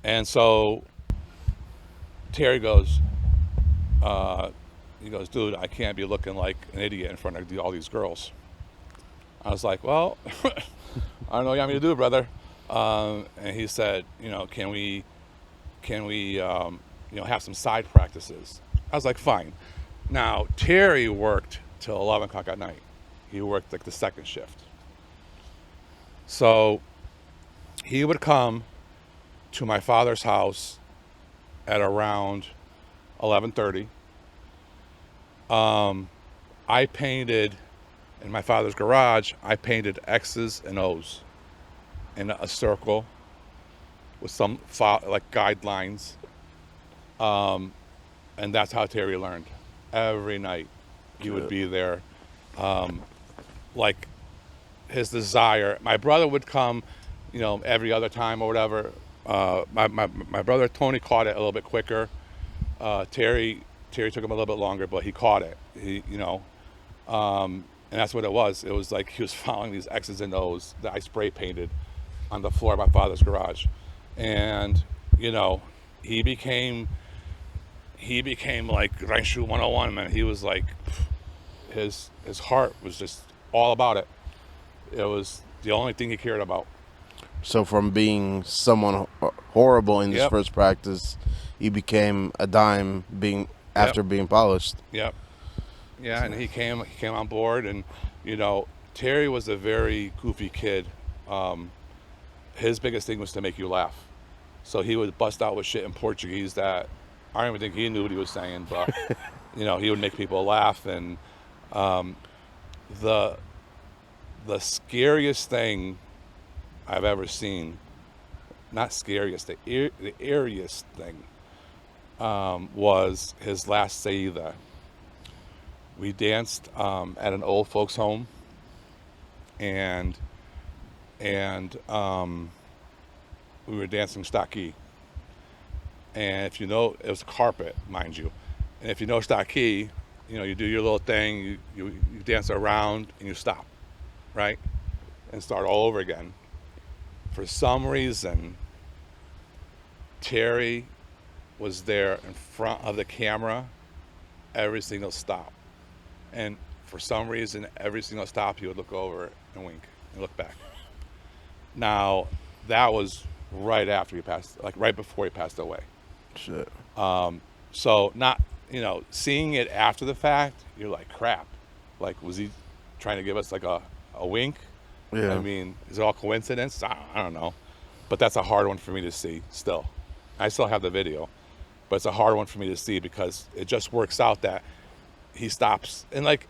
And so Terry goes, dude, I can't be looking like an idiot in front of all these girls. I was like, well, I don't know what you want me to do, brother. And he said, can we have some side practices? I was like, fine. Now, Terry worked till 11 o'clock at night. He worked like the second shift. So he would come to my father's house at around 11:30. I painted, in my father's garage, I painted X's and O's in a circle with some guidelines. And that's how Terry learned. Every night he would be there. His desire. My brother would come, every other time or whatever. My brother Tony caught it a little bit quicker. Terry took him a little bit longer, but he caught it. And that's what it was. It was like he was following these X's and O's that I spray painted on the floor of my father's garage. And, he became like Rancho 101, man. He was like, his heart was just all about it. It was the only thing he cared about. So from being someone horrible in his first practice, he became a dime after being polished. Yep. Yeah, and he came on board, and Terry was a very goofy kid. His biggest thing was to make you laugh. So he would bust out with shit in Portuguese that I don't even think he knew what he was saying, but you know, he would make people laugh. And the scariest thing I've ever seen, not scariest, the eeriest thing, was his last Saida. We danced at an old folks home, and we were dancing Staki. And if you know, it was carpet, mind you. And if you know Staki, you know, you do your little thing, you dance around and you stop, right? And start all over again. For some reason, Terry was there in front of the camera every single stop. And for some reason, every single stop, he would look over and wink and look back. Now, that was right after he passed, like right before he passed away. Shit. So not, you know, seeing it after the fact, you're like, crap. Like, was he trying to give us like a wink? Yeah. I mean, is it all coincidence? I don't know. But that's a hard one for me to see still. I still have the video, but it's a hard one for me to see because it just works out that he stops. And like,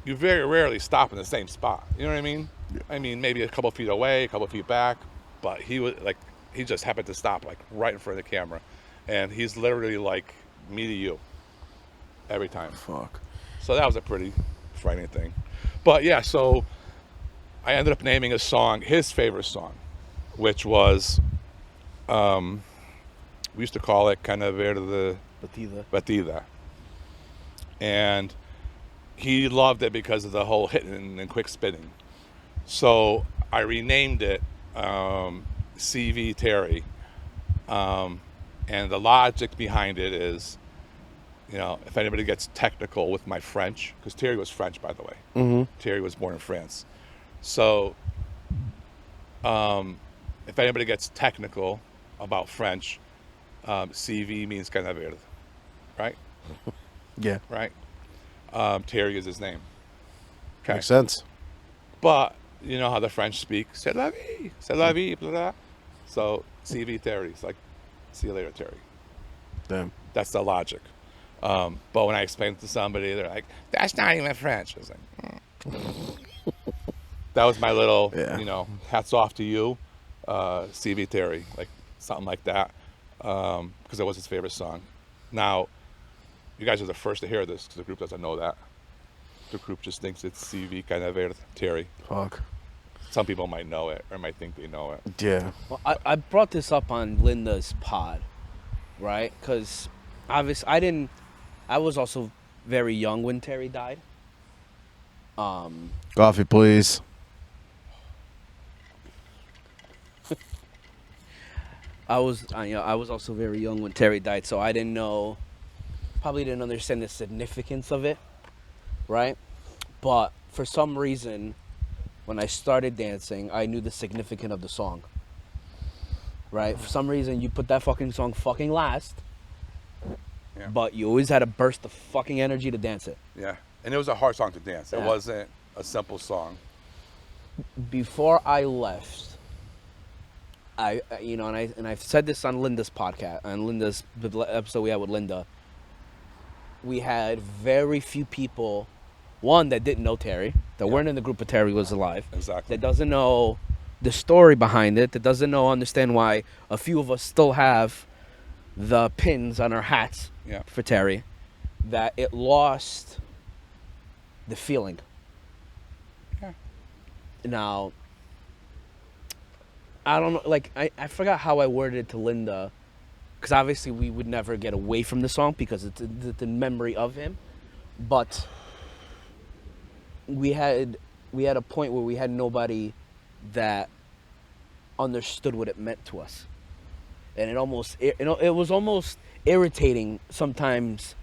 you very rarely stop in the same spot. You know what I mean? Yeah. I mean, maybe a couple feet away, a couple feet back, but he just happened to stop like right in front of the camera. And he's literally like me to you every time. Fuck. So that was a pretty frightening thing. But yeah, so I ended up naming a song, his favorite song, which was, we used to call it Cana Verde Batida. And he loved it because of the whole hitting and quick spinning. So I renamed it CV Terry. And the logic behind it is, you know, if anybody gets technical with my French, because Terry was French, by the way. Mm-hmm. Terry was born in France. So if anybody gets technical about French, CV means Cana Verde, right? Yeah. Right? Terry is his name. Okay. Makes sense. But you know how the French speak, c'est la vie, blah, blah. So CV Terry, it's like, see you later, Terry. Damn. That's the logic. But when I explain it to somebody, they're like, that's not even French. I was like, That was my little, you know, hats off to you, CV Terry, like something like that, because it was his favorite song. Now, you guys are the first to hear this because the group doesn't know that. The group just thinks it's CV Cana Verde Terry. Fuck. Some people might know it or might think they know it. Yeah. Well, I brought this up on Linda's pod, right? Because obviously I was also very young when Terry died. Coffee, please. I was also very young when Terry died, so I probably didn't understand the significance of it, right? But for some reason, when I started dancing, I knew the significance of the song, right? For some reason, you put that fucking song fucking last, but you always had a burst of fucking energy to dance it. Yeah, and it was a hard song to dance. Yeah. It wasn't a simple song. Before I left, I've said this on Linda's podcast, on Linda's episode we had with Linda. We had very few people, one that didn't know Terry, that weren't in the group of Terry was alive. Exactly. That doesn't know the story behind it, that doesn't understand why a few of us still have the pins on our hats for Terry, that it lost the feeling. Yeah. Now, I don't know, like, I forgot how I worded it to Linda, because obviously we would never get away from the song because it's in memory of him, but we had a point where we had nobody that understood what it meant to us, and it was almost irritating sometimes.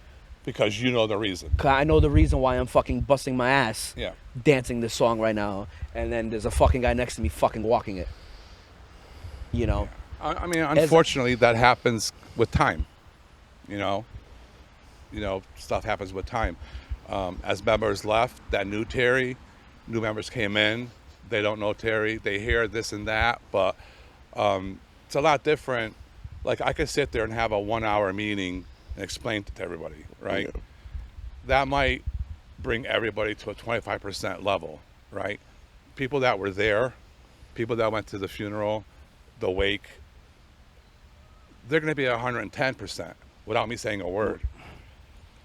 Because you know the reason. 'Cause I know the reason why I'm fucking busting my ass dancing this song right now, and then there's a fucking guy next to me fucking walking it. You know? I mean, unfortunately, that happens with time. You know, stuff happens with time. As members left, that knew Terry, new members came in. They don't know Terry. They hear this and that, but it's a lot different like I could sit there and have a 1 hour meeting and explain it to everybody, right? That might bring everybody to a 25% level, right? People that were there, people that went to the funeral, the wake, they're going to be 110% without me saying a word.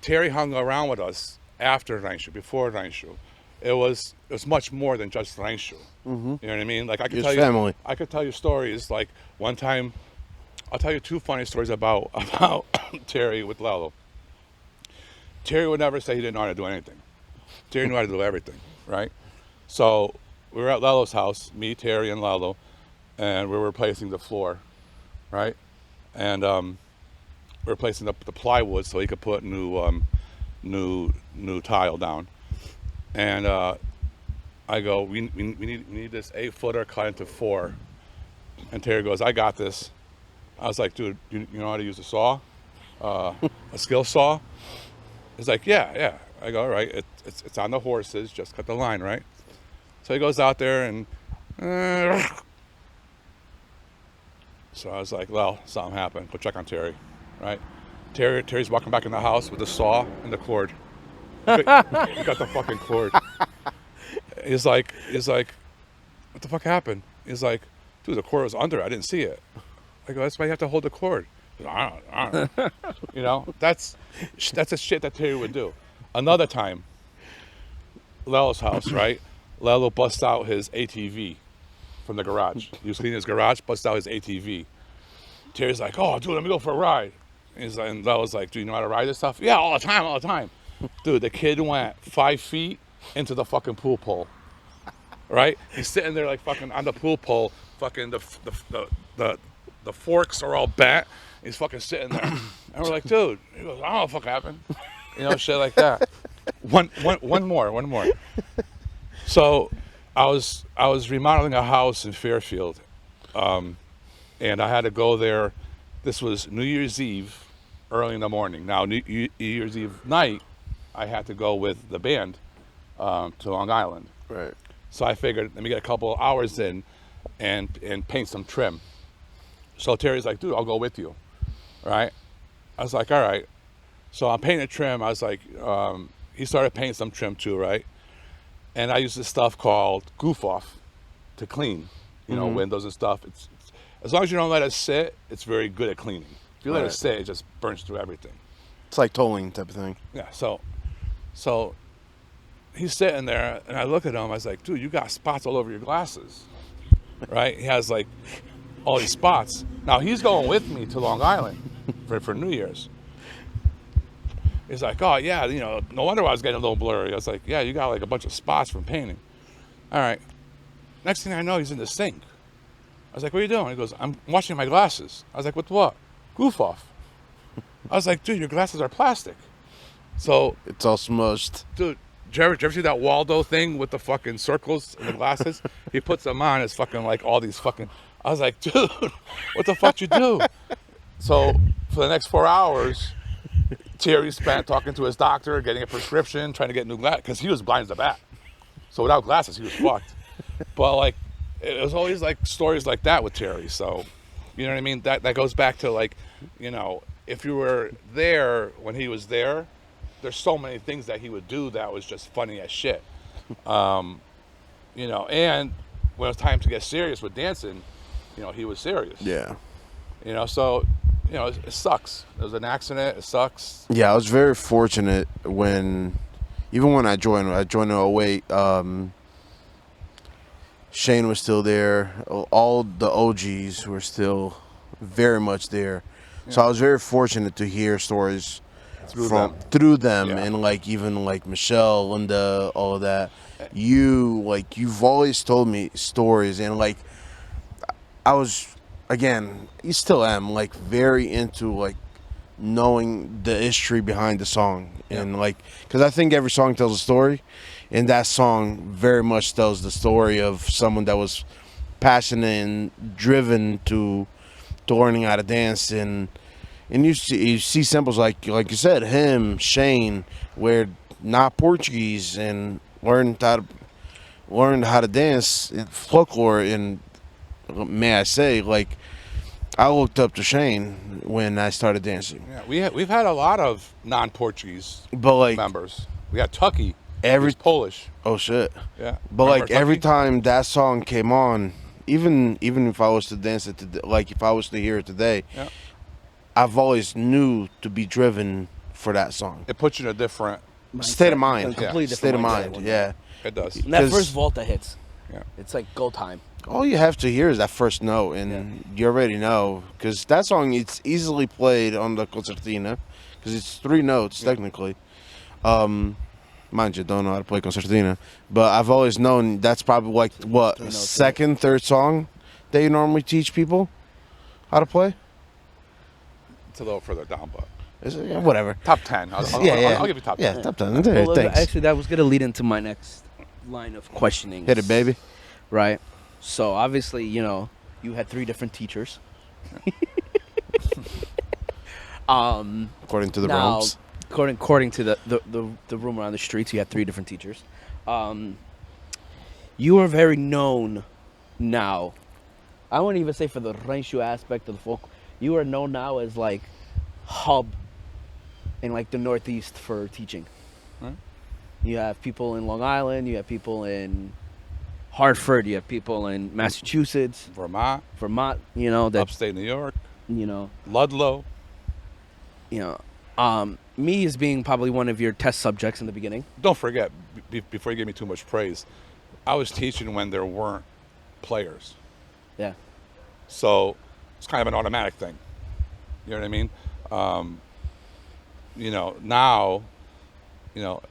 Terry hung around with us after rancho, before rancho. It was much more than just rancho. You know what I mean? Like I could I could tell you stories. Like one time, I'll tell you 2 funny stories about Terry with Lalo. Terry would never say he didn't know how to do anything. Terry knew how to do everything, right? So we were at Lalo's house, me, Terry, and Lalo, and we were replacing the floor, right? And we were replacing the plywood so he could put new tile down. And I go, we need this 8-footer cut into 4. And Terry goes, I got this. I was like, dude, you know how to use a saw? A skill saw? He's like, yeah. I go, all right, it's on the horses, just cut the line, right? So he goes out there and so I was like, well, something happened. Go check on Terry, right? Terry's walking back in the house with the saw and the cord. He got the fucking cord. He's like, what the fuck happened? He's like, dude, the cord was under. I didn't see it. I go, that's why you have to hold the cord. I don't know. You know, that's the shit that Terry would do. Another time, Lalo's house, right? Lalo busts out his ATV from the garage. He was cleaning his garage, busts out his ATV. Terry's like, oh, dude, let me go for a ride. And Lalo's like, do you know how to ride this stuff? Yeah, all the time. Dude, the kid went 5 feet into the fucking pool pole, right? He's sitting there like fucking on the pool pole, fucking the forks are all bent. He's fucking sitting there. And we're like, dude, he goes, I don't know what the fuck happened. You know, shit like that. One more. So I was remodeling a house in Fairfield, and I had to go there. This was New Year's Eve, early in the morning. Now, New Year's Eve night, I had to go with the band to Long Island. Right. So I figured, let me get a couple of hours in and paint some trim. So Terry's like, dude, I'll go with you, right? I was like, all right. So I'm painting trim. I was like, he started painting some trim too, right? And I use this stuff called Goof Off to clean, you know, windows and stuff. It's as long as you don't let it sit, it's very good at cleaning. If you let it sit, it just burns through everything. It's like tolling type of thing. Yeah, so he's sitting there, and I look at him. I was like, dude, you got spots all over your glasses, right? He has like all these spots. Now he's going with me to Long Island for New Year's. He's like, oh yeah, you know, no wonder I was getting a little blurry. I was like, yeah, you got like a bunch of spots from painting. All right. Next thing I know, he's in the sink. I was like, what are you doing? He goes, I'm washing my glasses. I was like, with what? Goof Off. I was like, dude, your glasses are plastic. So it's all smushed. Dude, did you ever see that Waldo thing with the fucking circles in the glasses? He puts them on, it's fucking like all these fucking... I was like, dude, what the fuck you do? So for the next 4 hours, Terry spent talking to his doctor, getting a prescription, trying to get new glasses, because he was blind as a bat. So without glasses, he was fucked. But like, it was always like stories like that with Terry. So, you know what I mean? That goes back to like, you know, if you were there when he was there, there's so many things that he would do that was just funny as shit. You know, and when it was time to get serious with dancing, you know, he was serious. Yeah. You know, so, you know, it sucks. It was an accident. It sucks. Yeah, I was very fortunate when, even when I joined in 08, Shane was still there. All the OGs were still very much there. Yeah. So I was very fortunate to hear stories through them yeah. And like even like Michelle, Linda, all of that. You've always told me stories, and like I was, again, you still am like very into like knowing the history behind the song. Yeah. And like, because I think every song tells a story, and that song very much tells the story of someone that was passionate and driven to learning how to dance. And you see samples like you said, him, Shane, where not Portuguese, and learned how to dance in folklore. And may I say, like, I looked up to Shane when I started dancing. Yeah, we've had a lot of non-Portuguese But like members. We had Tucky. every He's Polish. oh shit. Yeah. But Remember like every Tucky? time that song came on, even if I was to dance it today, like if I was to hear it today, Yeah. I've always knew to be driven for that song. It puts you in a different. State of mind. Completely different State of mindset mind. Yeah. It does. And that 'Cause- first volta hits. Yeah. It's like go time. All you have to hear is that first note, and you already know, because that song it's easily played on the concertina, because it's 3 notes technically. Mind you, don't know how to play concertina, but I've always known that's probably like what 3 notes, second, third song that you normally teach people how to play. It's a little further down, but Is it? Yeah, whatever. top 10. I'll give you top 10. Yeah, top 10. There, Well, thanks. actually, that was gonna lead into my next line of questioning. Hit it, baby. Right. So obviously, you had 3 different teachers. According to the Now, realms. according to the rumor on the streets, you had 3 different teachers. You are very known now. I wouldn't even say for the rancho aspect of the folk. You are known now as like hub in like the Northeast for teaching. Right. You have people in Long Island. You have people in Hartford. You have people in Massachusetts, Vermont, Vermont. That upstate New York, you know. Ludlow. Me as being probably one of your test subjects in the beginning. Don't forget, before you give me too much praise, I was teaching when there weren't players. Yeah. So it's kind of an automatic thing. You know what I mean? Now,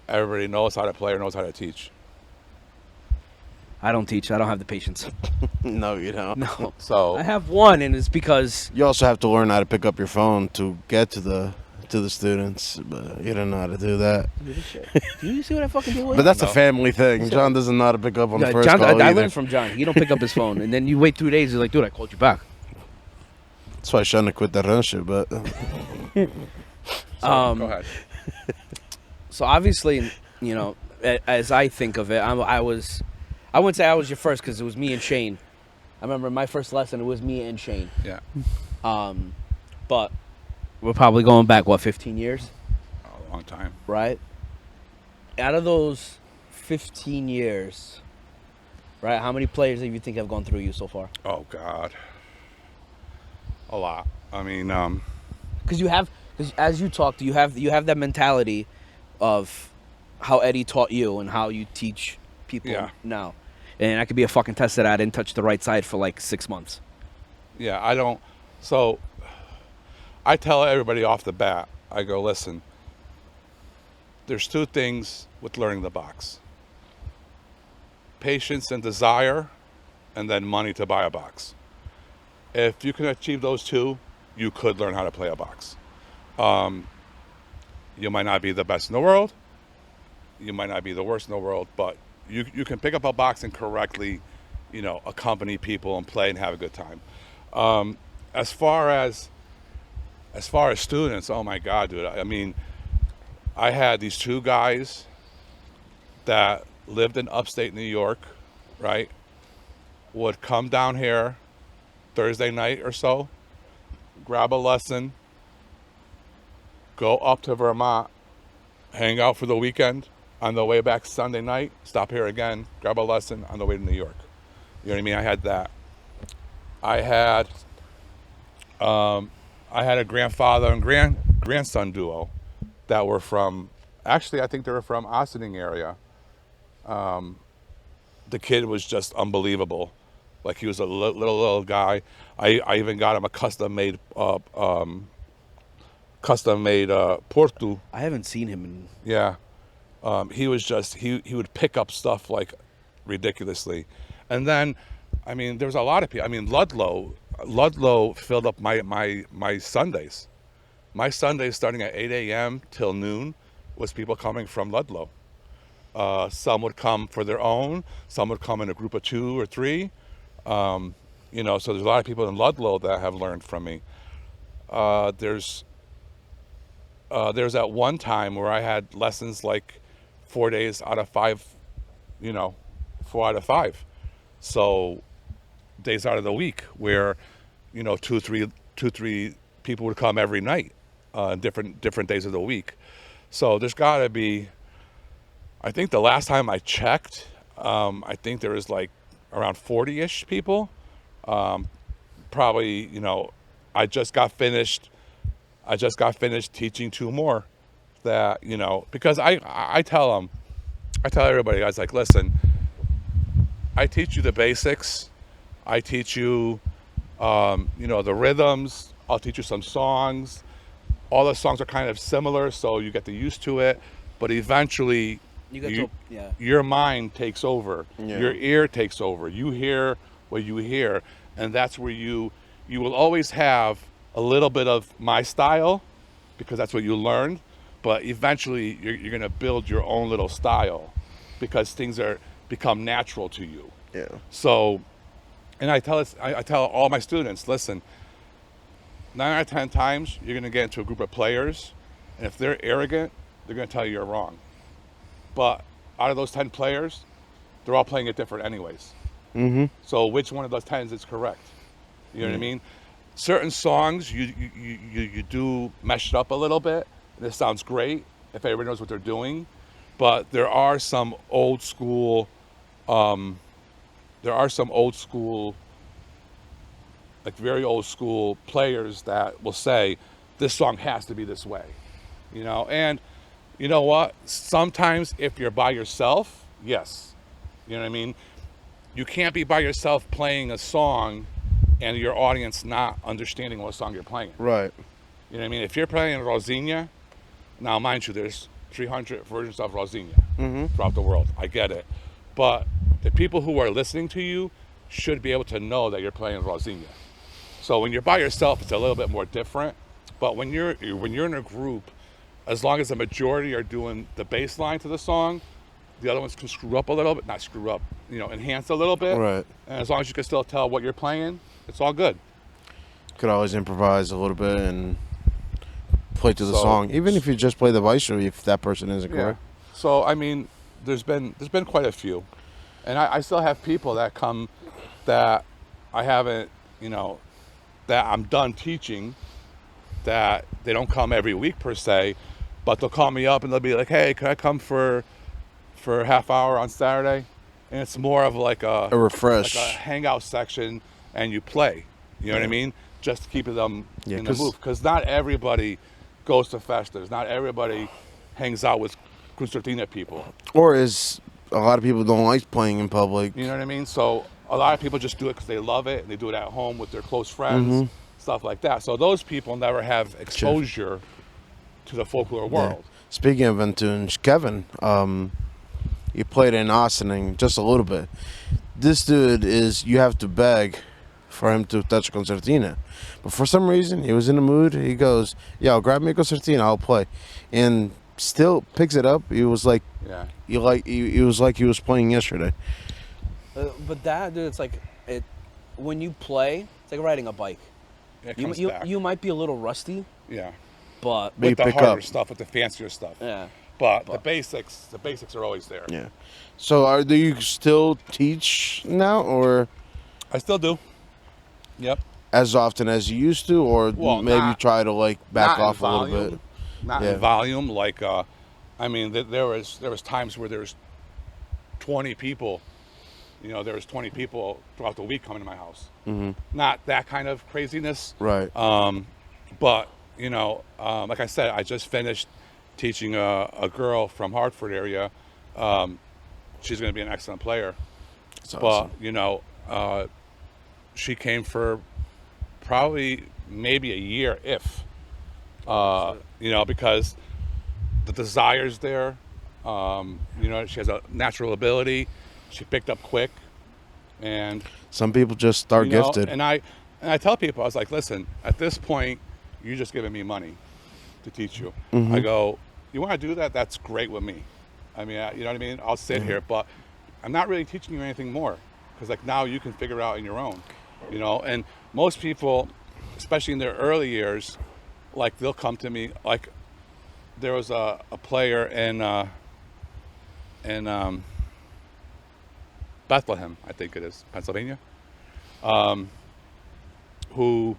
everybody knows how to play or knows how to teach. I don't teach. I don't have the patience. No, you don't. No. So I have one, and it's because You also have to learn how to pick up your phone to get to the students, but you don't know how to do that. do you see what I fucking do with? But that's a No. family thing. John doesn't know how to pick up on the first John, call I either. learned from John. He don't pick up his phone, and then you wait 3 days. He's like, "Dude, I called you back." That's why I shouldn't have quit that run shit, but go ahead. So obviously, as I think of it, I wouldn't say I was your first because it was me and Shane. I remember my first lesson. It was me and Shane. Yeah. But we're probably going back 15 years, A long time. right? Out of those 15 years, right? How many players do you think have gone through you so far? Oh God. A lot. I mean, Because as you talked, you have that mentality of how Eddie taught you and how you teach people Yeah. now. And I could be a fucking test that I didn't touch the right side for like 6 months. yeah, I don't. So I tell everybody off the bat, I go, listen, there's 2 things with learning the box: patience and desire, and then money to buy a box. If you can achieve those 2, you could learn how to play a box. You might not be the best in the world. You might not be the worst in the world, but you can pick up a box and correctly, accompany people and play and have a good time. As far as students, oh my God, dude. I mean, I had these 2 guys that lived in upstate New York, right? Would come down here Thursday night or so, grab a lesson, go up to Vermont, hang out for the weekend. On the way back Sunday night, stop here again, grab a lesson on the way to New York. You know what I mean? I had that. I had a grandfather and grandson duo that were from, actually I think they were from Ossining area. The kid was just unbelievable. Like he was a little guy. I even got him a custom made Portu. I haven't seen him in... Yeah. He was just, he would pick up stuff like ridiculously. And then, I mean, there was a lot of people. I mean, Ludlow filled up my Sundays. My Sundays starting at 8 a.m. till noon was people coming from Ludlow. Some would come for their own. Some would come in a group of 2 or 3. So there's a lot of people in Ludlow that have learned from me. There's at one time where I had lessons like 4 days out of 5, 4 out of 5. So days out of the week where, two, three people would come every night, different days of the week. So there's got to be. I think the last time I checked, I think there was like around 40-ish people. Probably, I just got finished teaching two more that, because I tell everybody, I was like, listen, I teach you the basics. I teach you, the rhythms. I'll teach you some songs. All the songs are kind of similar, so you get used to it. But eventually, your mind takes over. Yeah. Your ear takes over. You hear what you hear, and that's where you will always have a little bit of my style, because that's what you learned. But eventually, you're going to build your own little style, because things become natural to you. Yeah. So, and I tell all my students, listen, 9 out of 10 times you're going to get into a group of players, and if they're arrogant, they're going to tell you you're wrong. But out of those 10 players, they're all playing it different anyways. Mm-hmm. So which one of those 10s is correct? You know what I mean? Certain songs you do mesh it up a little bit, and it sounds great if everybody knows what they're doing. But there are some old school, like very old school players that will say, this song has to be this way, and you know what? Sometimes if you're by yourself, yes, you know what I mean? You can't be by yourself playing a song and your audience not understanding what song you're playing. Right. You know what I mean? If you're playing Rosinha, now mind you, there's 300 versions of Rosinha throughout the world. I get it. But the people who are listening to you should be able to know that you're playing Rosinha. So when you're by yourself, it's a little bit more different. But when you're in a group, as long as the majority are doing the bass line to the song, the other ones can screw up a little bit, not screw up, enhance a little bit. Right. And as long as you can still tell what you're playing, it's all good. Could always improvise a little bit and play to the song, even if you just play the maestro, if that person isn't correct. So I mean, there's been quite a few, and I still have people that come that I haven't, that I'm done teaching, that they don't come every week per se, but they'll call me up and they'll be like, hey, can I come for a half hour on Saturday? And it's more of like a refresh, like a hangout section, and you play. You know what I mean? Just to keep them in the move, because not everybody goes to festas. Not everybody hangs out with concertina people. Or is a lot of people don't like playing in public. You know what I mean? So a lot of people just do it because they love it, and they do it at home with their close friends, stuff like that. So those people never have exposure to the folklore world. Yeah. Speaking of Antunes, Kevin, you played in Austin just a little bit. This dude you have to beg for him to touch a concertina. But for some reason, he was in the mood. He goes, yo, grab me a concertina, I'll play. And still picks it up. He was like, he was like he was playing yesterday. But that, dude, it's like, when you play, it's like riding a bike. You might be a little rusty. Yeah. But with the harder stuff, with the fancier stuff. Yeah. But the basics are always there. Yeah. So do you still teach now, or? I still do. Yep. As often as you used to, or maybe try to like back off a little bit? Not in volume. Like, I mean, there was times where there's 20 people. There was 20 people throughout the week coming to my house. Not that kind of craziness. Right. But like I said, I just finished teaching a girl from Hartford area. She's going to be an excellent player. That's awesome. But she came for probably maybe a year, because the desire's there. She has a natural ability. She picked up quick, and some people just start gifted. And I tell people, I was like, listen, at this point, you're just giving me money to teach you. I go, you want to do that? That's great with me. I mean, you know what I mean? I'll sit here, but I'm not really teaching you anything more, because like now you can figure it out on your own. And most people, especially in their early years, like they'll come to me. Like there was a player in Bethlehem, I think it is, Pennsylvania, who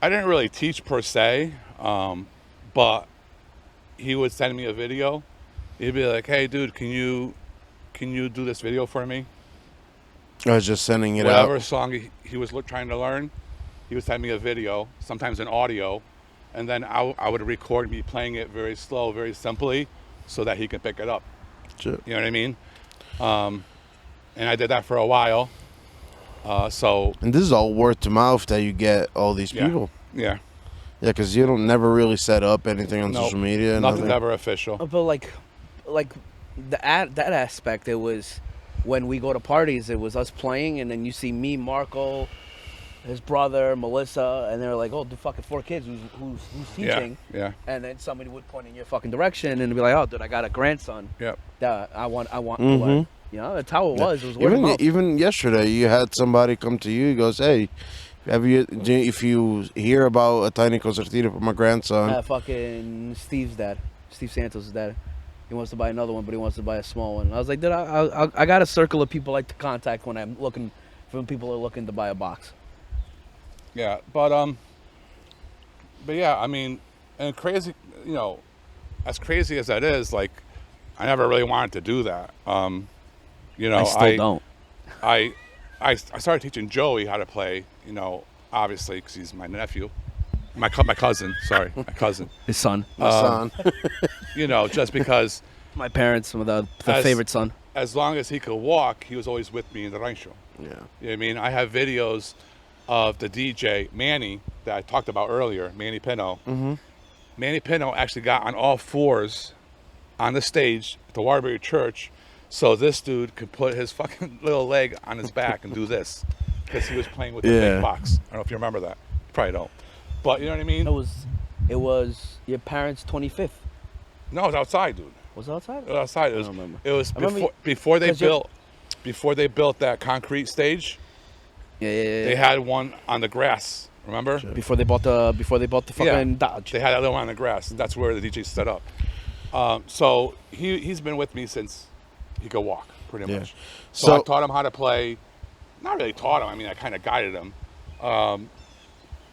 I didn't really teach per se, but he would send me a video. He'd be like, "Hey, dude, can you do this video for me?" I was just sending it Whatever out. song he was trying to learn, he would send me a video, sometimes an audio, and then I would record me playing it very slow, very simply, so that he could pick it up. Shit. You know what I mean? And I did that for a while. So And this is all word to mouth that you get all these yeah, people. yeah, Yeah, because you don't never really set up anything on Nope. social media. Nothing's Nothing. ever official. But like that aspect, it was when we go to parties, it was us playing, and then you see me, Marco, his brother, Melissa, and they're like, "Oh, the fucking 4 kids, who's teaching?" Yeah, And then somebody would point in your fucking direction and be like, "Oh, dude, I got a grandson yeah. that I want to learn." You know, that's how it was. It was word of Even mouth. even yesterday, you had somebody come to you. He goes, "Hey, if you hear about a tiny concertina for my grandson?" Fucking Steve's dad, Steve Santos' dad. He wants to buy another one, but he wants to buy a small one. I was like, dude, I got a circle of people I like to contact when I'm looking, when people are looking to buy a box. Yeah, but yeah, I mean, and crazy, you know, as crazy as that is, like, I never really wanted to do that. You know, I still don't. I started teaching Joey how to play. You know, obviously because he's my nephew, my cousin. Sorry, my cousin. His son, My son. You know, just because my parents, the As- favorite son. as long as he could walk, he was always with me in the rancho. Yeah. You know what I mean? I have videos of the DJ Manny that I talked about earlier, Manny Pino. Mm-hmm. Manny Pino actually got on all fours on the stage at the Waterbury Church, so this dude could put his fucking little leg on his back and do this because he was playing with the Yeah. big box. I don't know if you remember that. You probably don't. But you know what I mean? It was your parents' 25th. No, it was outside, dude. Was it outside? It was outside. It was, don't remember. it was I remember before they 'cause you're- before they built that concrete stage. Yeah. They had one on the grass. Remember? Before they bought the fucking Dodge. They had that little one on the grass. That's where the DJ set up. So he's been with me since he could walk, pretty Yeah. much. So I So- taught him how to play. Not really taught him. I mean, I kind of guided him.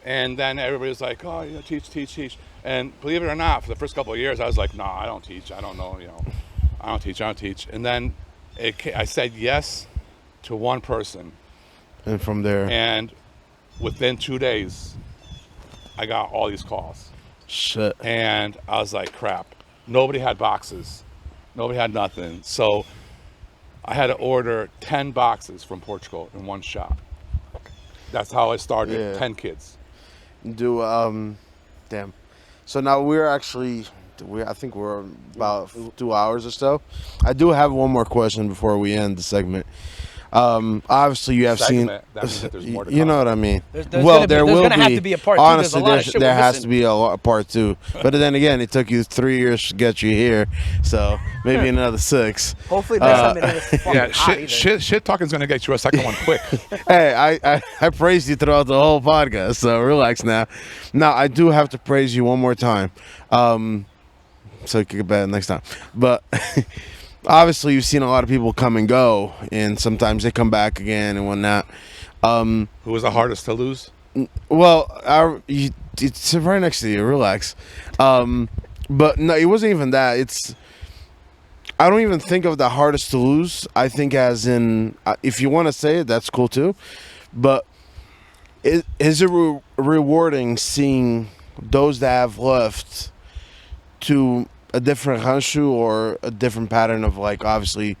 And then everybody was like, "Oh, you know, teach." And believe it or not, for the first couple of years, I was like, "No, I don't teach. I don't know. You know, I don't teach." And then I said yes to one person, And from there, and within 2 days, I got all these calls. shit. And I was like, crap. Nobody had boxes. Nobody had nothing. So I had to order 10 boxes from Portugal in one shot. That's how I started. Yeah. 10 kids. Damn. So now I think we're about 2 hours or so. I do have one more question before we end the segment. Obviously you have Segment, that means that there's more to you come. know what I mean. There's Well, gonna be- there there's will gonna be. have to be a part two. There's a Honestly, lot of shit there we're has missing. to be a part 2. But then again, it took you 3 years to get you here, so maybe another 6. Hopefully next time it is fucking Yeah, hot either. shit talking's going to get you a second one quick. Hey, I praised you throughout the whole podcast, so relax now. Now, I do have to praise you one more time, so you can get better next time. But obviously, you've seen a lot of people come and go, and sometimes they come back again and whatnot. Who was the hardest to lose? Well, it's right next to you. Relax. But no, it wasn't even that. I don't even think of the hardest to lose. I think as in, if you want to say it, that's cool too. But is it rewarding seeing those that have left to a different rancho or a different pattern of, like, obviously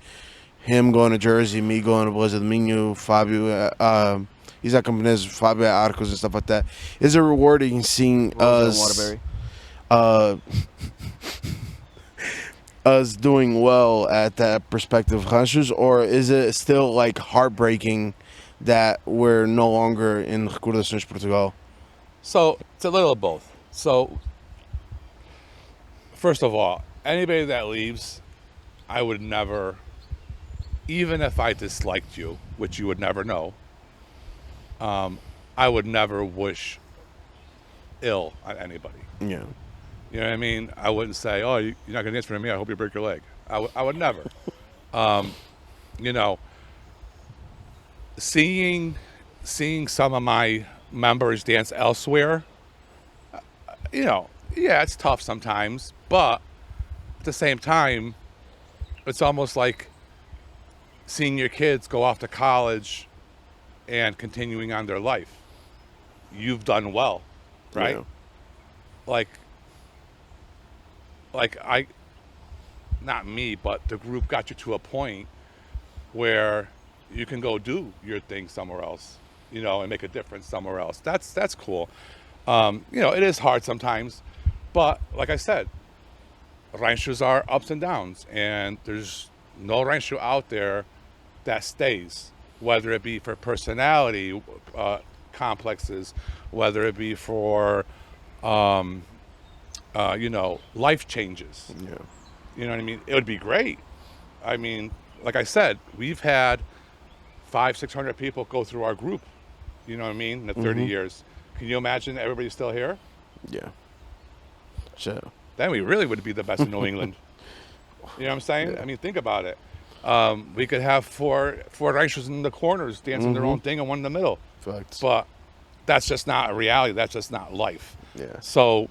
him going to Jersey, me going to Blizzard, Minho, Fabio, he's at companies, Fabio Arcos and stuff like that. Is it rewarding seeing Waterbury. us doing well at that perspective ranchos, or is it still like heartbreaking that we're no longer in Recordações Portugal? So it's a little of both. So first of all, anybody that leaves, I would never, even if I disliked you, which you would never know, I would never wish ill on anybody. Yeah. You know what I mean? I wouldn't say, "Oh, you're not going to dance for me. I hope you break your leg." I would never. You know, seeing seeing some of my members dance elsewhere, yeah, it's tough sometimes, but at the same time, it's almost like seeing your kids go off to college and continuing on their life. You've done well, right? Yeah. Like I, not me, but the group got you to a point where you can go do your thing somewhere else, and make a difference somewhere else. That's cool. It is hard sometimes, but like I said, ranchos are ups and downs, and there's no rancho out there that stays, whether it be for personality complexes, whether it be for life changes. Yeah. You know what I mean? It would be great. I mean, like I said, we've had 500-600 people go through our group. You know what I mean? In the 30 years. Can you imagine everybody's still here? Yeah. Sure. Then we really would be the best in New England. You know what I'm saying? Yeah. I mean, think about it. We could have four ranchers in the corners dancing their own thing and one in the middle. Facts. But that's just not a reality. That's just not life. Yeah. So,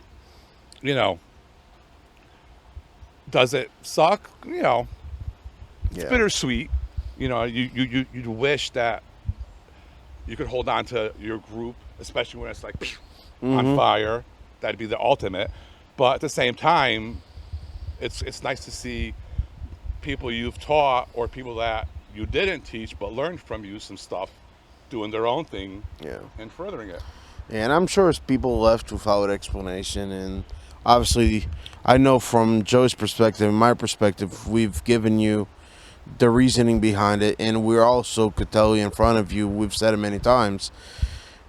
does it suck? It's Yeah. bittersweet. You wish that you could hold on to your group, especially when it's like on fire. That'd be the ultimate. But at the same time, it's nice to see people you've taught or people that you didn't teach but learned from you some stuff, doing their own thing, Yeah. and furthering it. And I'm sure it's people left without explanation. And obviously, I know from Joe's perspective and my perspective, we've given you the reasoning behind it. And we also could tell you in front of you, we've said it many times,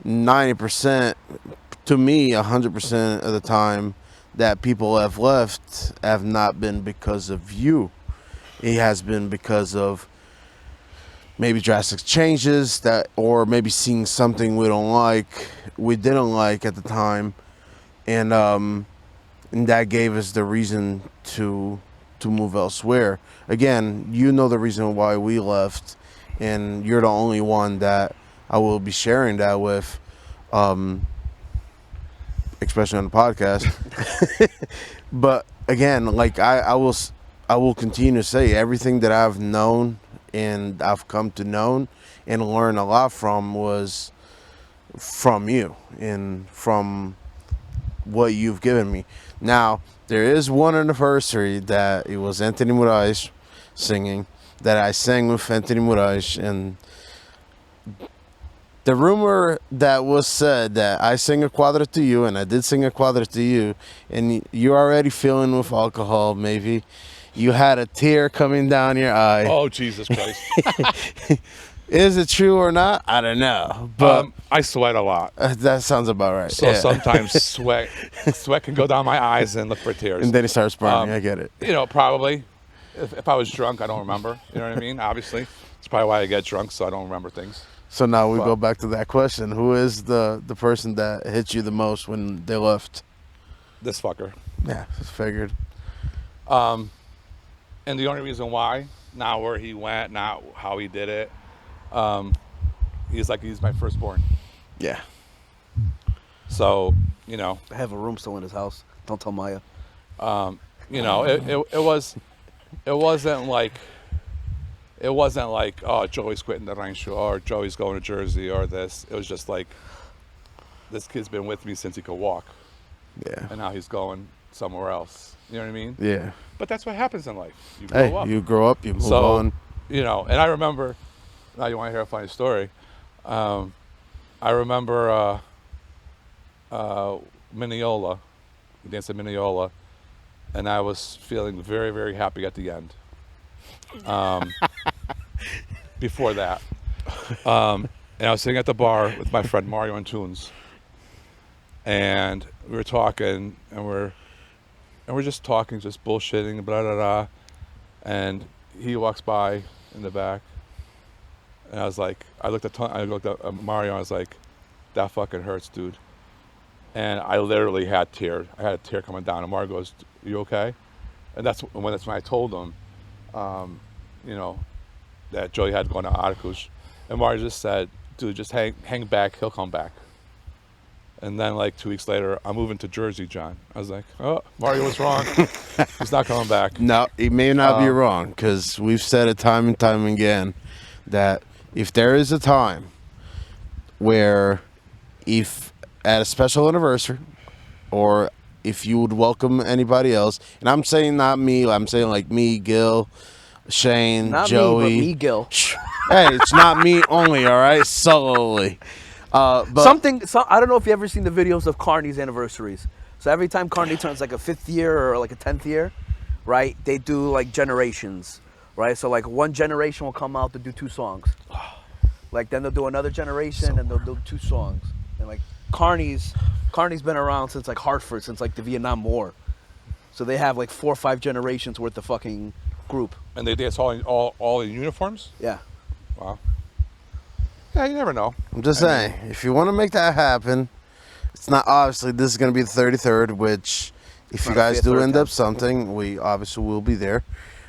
90%, to me, 100% of the time that people have left have not been because of you. It has been because of maybe drastic changes or maybe seeing something we didn't like at the time, and that gave us the reason to move elsewhere. Again, you know the reason why we left, and you're the only one that I will be sharing that with, especially on the podcast. But again, like I will continue to say everything that I've known and I've come to know and learn a lot from was from you and from what you've given me. Now, there is one anniversary that it was Anthony Moraes singing, that I sang with Anthony Moraes, and the rumor that was said that I sang a quadra to you, and I did sing a quadra to you, and you're already feeling with alcohol, maybe. You had a tear coming down your eye. Oh, Jesus Christ. Is it true or not? I don't know. But I sweat a lot. that sounds about right. So Yeah. sometimes sweat can go down my eyes and look for tears. And then it starts burning. I get it. Probably. If I was drunk, I don't remember. You know what I mean? Obviously. It's probably why I get drunk, so I don't remember things. So now we go back to that question. Who is the person that hit you the most when they left? This fucker. Yeah, just figured. And the only reason why, not where he went, not how he did it, he's my firstborn. Yeah. So, I have a room still in his house. Don't tell Maya. it wasn't like, oh, Joey's quitting the rancho or Joey's going to Jersey or this. It was just like, this kid's been with me since he could walk. Yeah. And now he's going somewhere else. You know what I mean? Yeah. But that's what happens in life. You grow up. You grow up, you move on. And I remember, now you want to hear a funny story. I remember Mineola. We danced at Mineola. And I was feeling very, very happy at the end. Before that. And I was sitting at the bar with my friend Mario Antunes. And we were talking, and we're just talking, just bullshitting, blah, blah, blah. And he walks by in the back. And I was like, I looked at Mario, and I was like, that fucking hurts, dude. And I literally had tears. I had a tear coming down. And Mario goes, you okay? And that's when I told him, that Joey had gone to Arcos. And Mario just said, dude, just hang back. He'll come back. And then like 2 weeks later, I'm moving to Jersey, John. I was like, oh, Mario was wrong. He's not coming back. No, he may not be wrong, because we've said it time and time again that if there is a time where if at a special anniversary or if you would welcome anybody else, and I'm saying not me, I'm saying like me, Gil, Shane, Not Joey. me, but me, Gil. Hey, it's not me only, all right? Solely. But I don't know if you ever seen the videos of Carney's anniversaries. So every time Carney turns like a 5th year or like a 10th year, right? They do like generations, right? So like one generation will come out to do 2 songs. Like then they'll do another generation and they'll do 2 songs. And like Carney's been around since like Hartford, since like the Vietnam War. So they have like 4 or 5 generations worth of fucking group. And they dance all in uniforms? Yeah. Wow. Yeah, you never know. I'm just saying, if you want to make that happen, it's not obviously this is going to be the 33rd, which if you guys do end up something, we obviously will be there.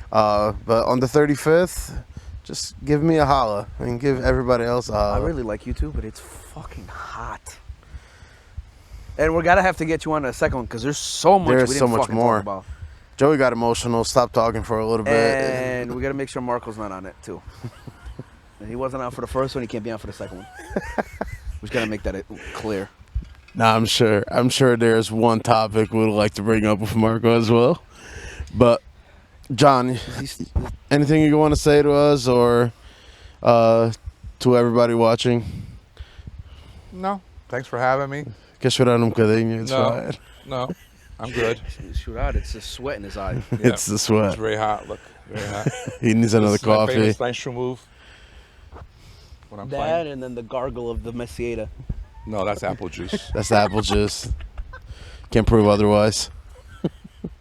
But on the 35th, just give me a holla and give everybody else a holla. I really like you too, but it's fucking hot. And we're gonna have to get you on a second one because there's so much. There's we so didn't much fucking more. talk about. Joey got emotional, stopped talking for a little bit. And we gotta make sure Marco's not on it too. And he wasn't on for the first one. He can't be on for the second one. We just gotta make that clear. Nah, I'm sure there's one topic we'd like to bring up with Marco as well. But John, anything you want to say to us or to everybody watching? No. Thanks for having me. Quer chorar bocadinho? It's fine. No. I'm good. Shoot out, it's the sweat in his eye. Yeah. It's the sweat. It's very hot. Look, very hot. He needs another This is my coffee. famous rancho move. When I'm That playing. and then the gargle of the Messieta. No, that's apple juice. That's apple juice. Can't prove otherwise.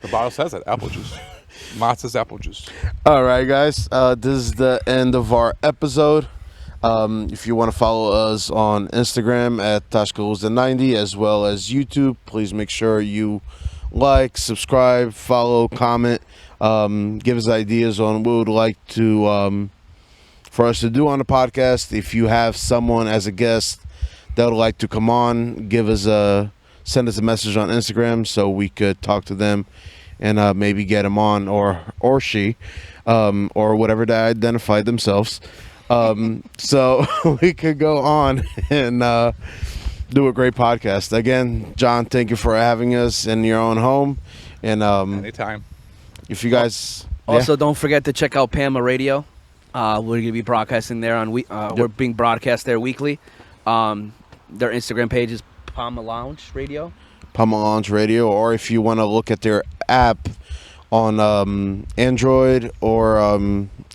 The bottle says it. Apple juice. Matzah's apple juice. All right, guys. This is the end of our episode. If you want to follow us on Instagram at TascaLusa90 as well as YouTube, please make sure you like, subscribe, follow, comment, give us ideas on what we would like to for us to do on the podcast. If you have someone as a guest that would like to come on, send us a message on Instagram so we could talk to them and maybe get them on or she or whatever they identified themselves. So we could go on and do a great podcast. Again, John, thank you for having us in your own home. And Anytime. if you guys Also, don't forget to check out Pama Radio. We're going to be broadcasting there on we're being broadcast there weekly. Their Instagram page is Pama Lounge Radio. Pama Lounge Radio, or if you want to look at their app on Android or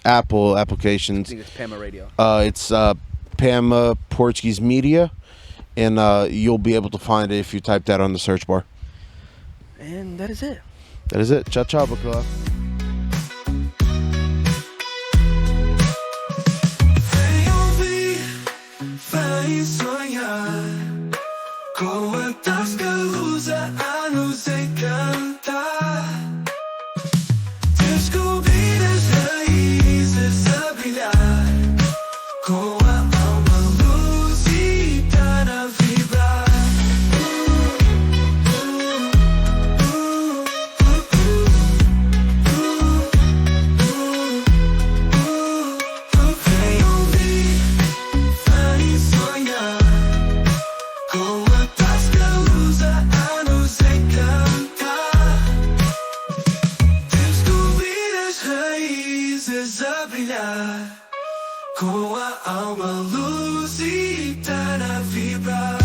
Apple applications, I think it's Pama Radio. it's Pama Portuguese Media, and you'll be able to find it if you type that on the search bar. And that is it. That is it. Ciao, ciao, Bacala. Vem ouvir, vai sonhar com a Tasca Lusa a nos encantar. Descobrir as raízes a brilhar com a alma lusitana a vibrar. Vem ouvir, vai sonhar com a Tasca Lusa a nos encantar. Descobrir as raízes a brilhar com a alma lusitana a vibrar.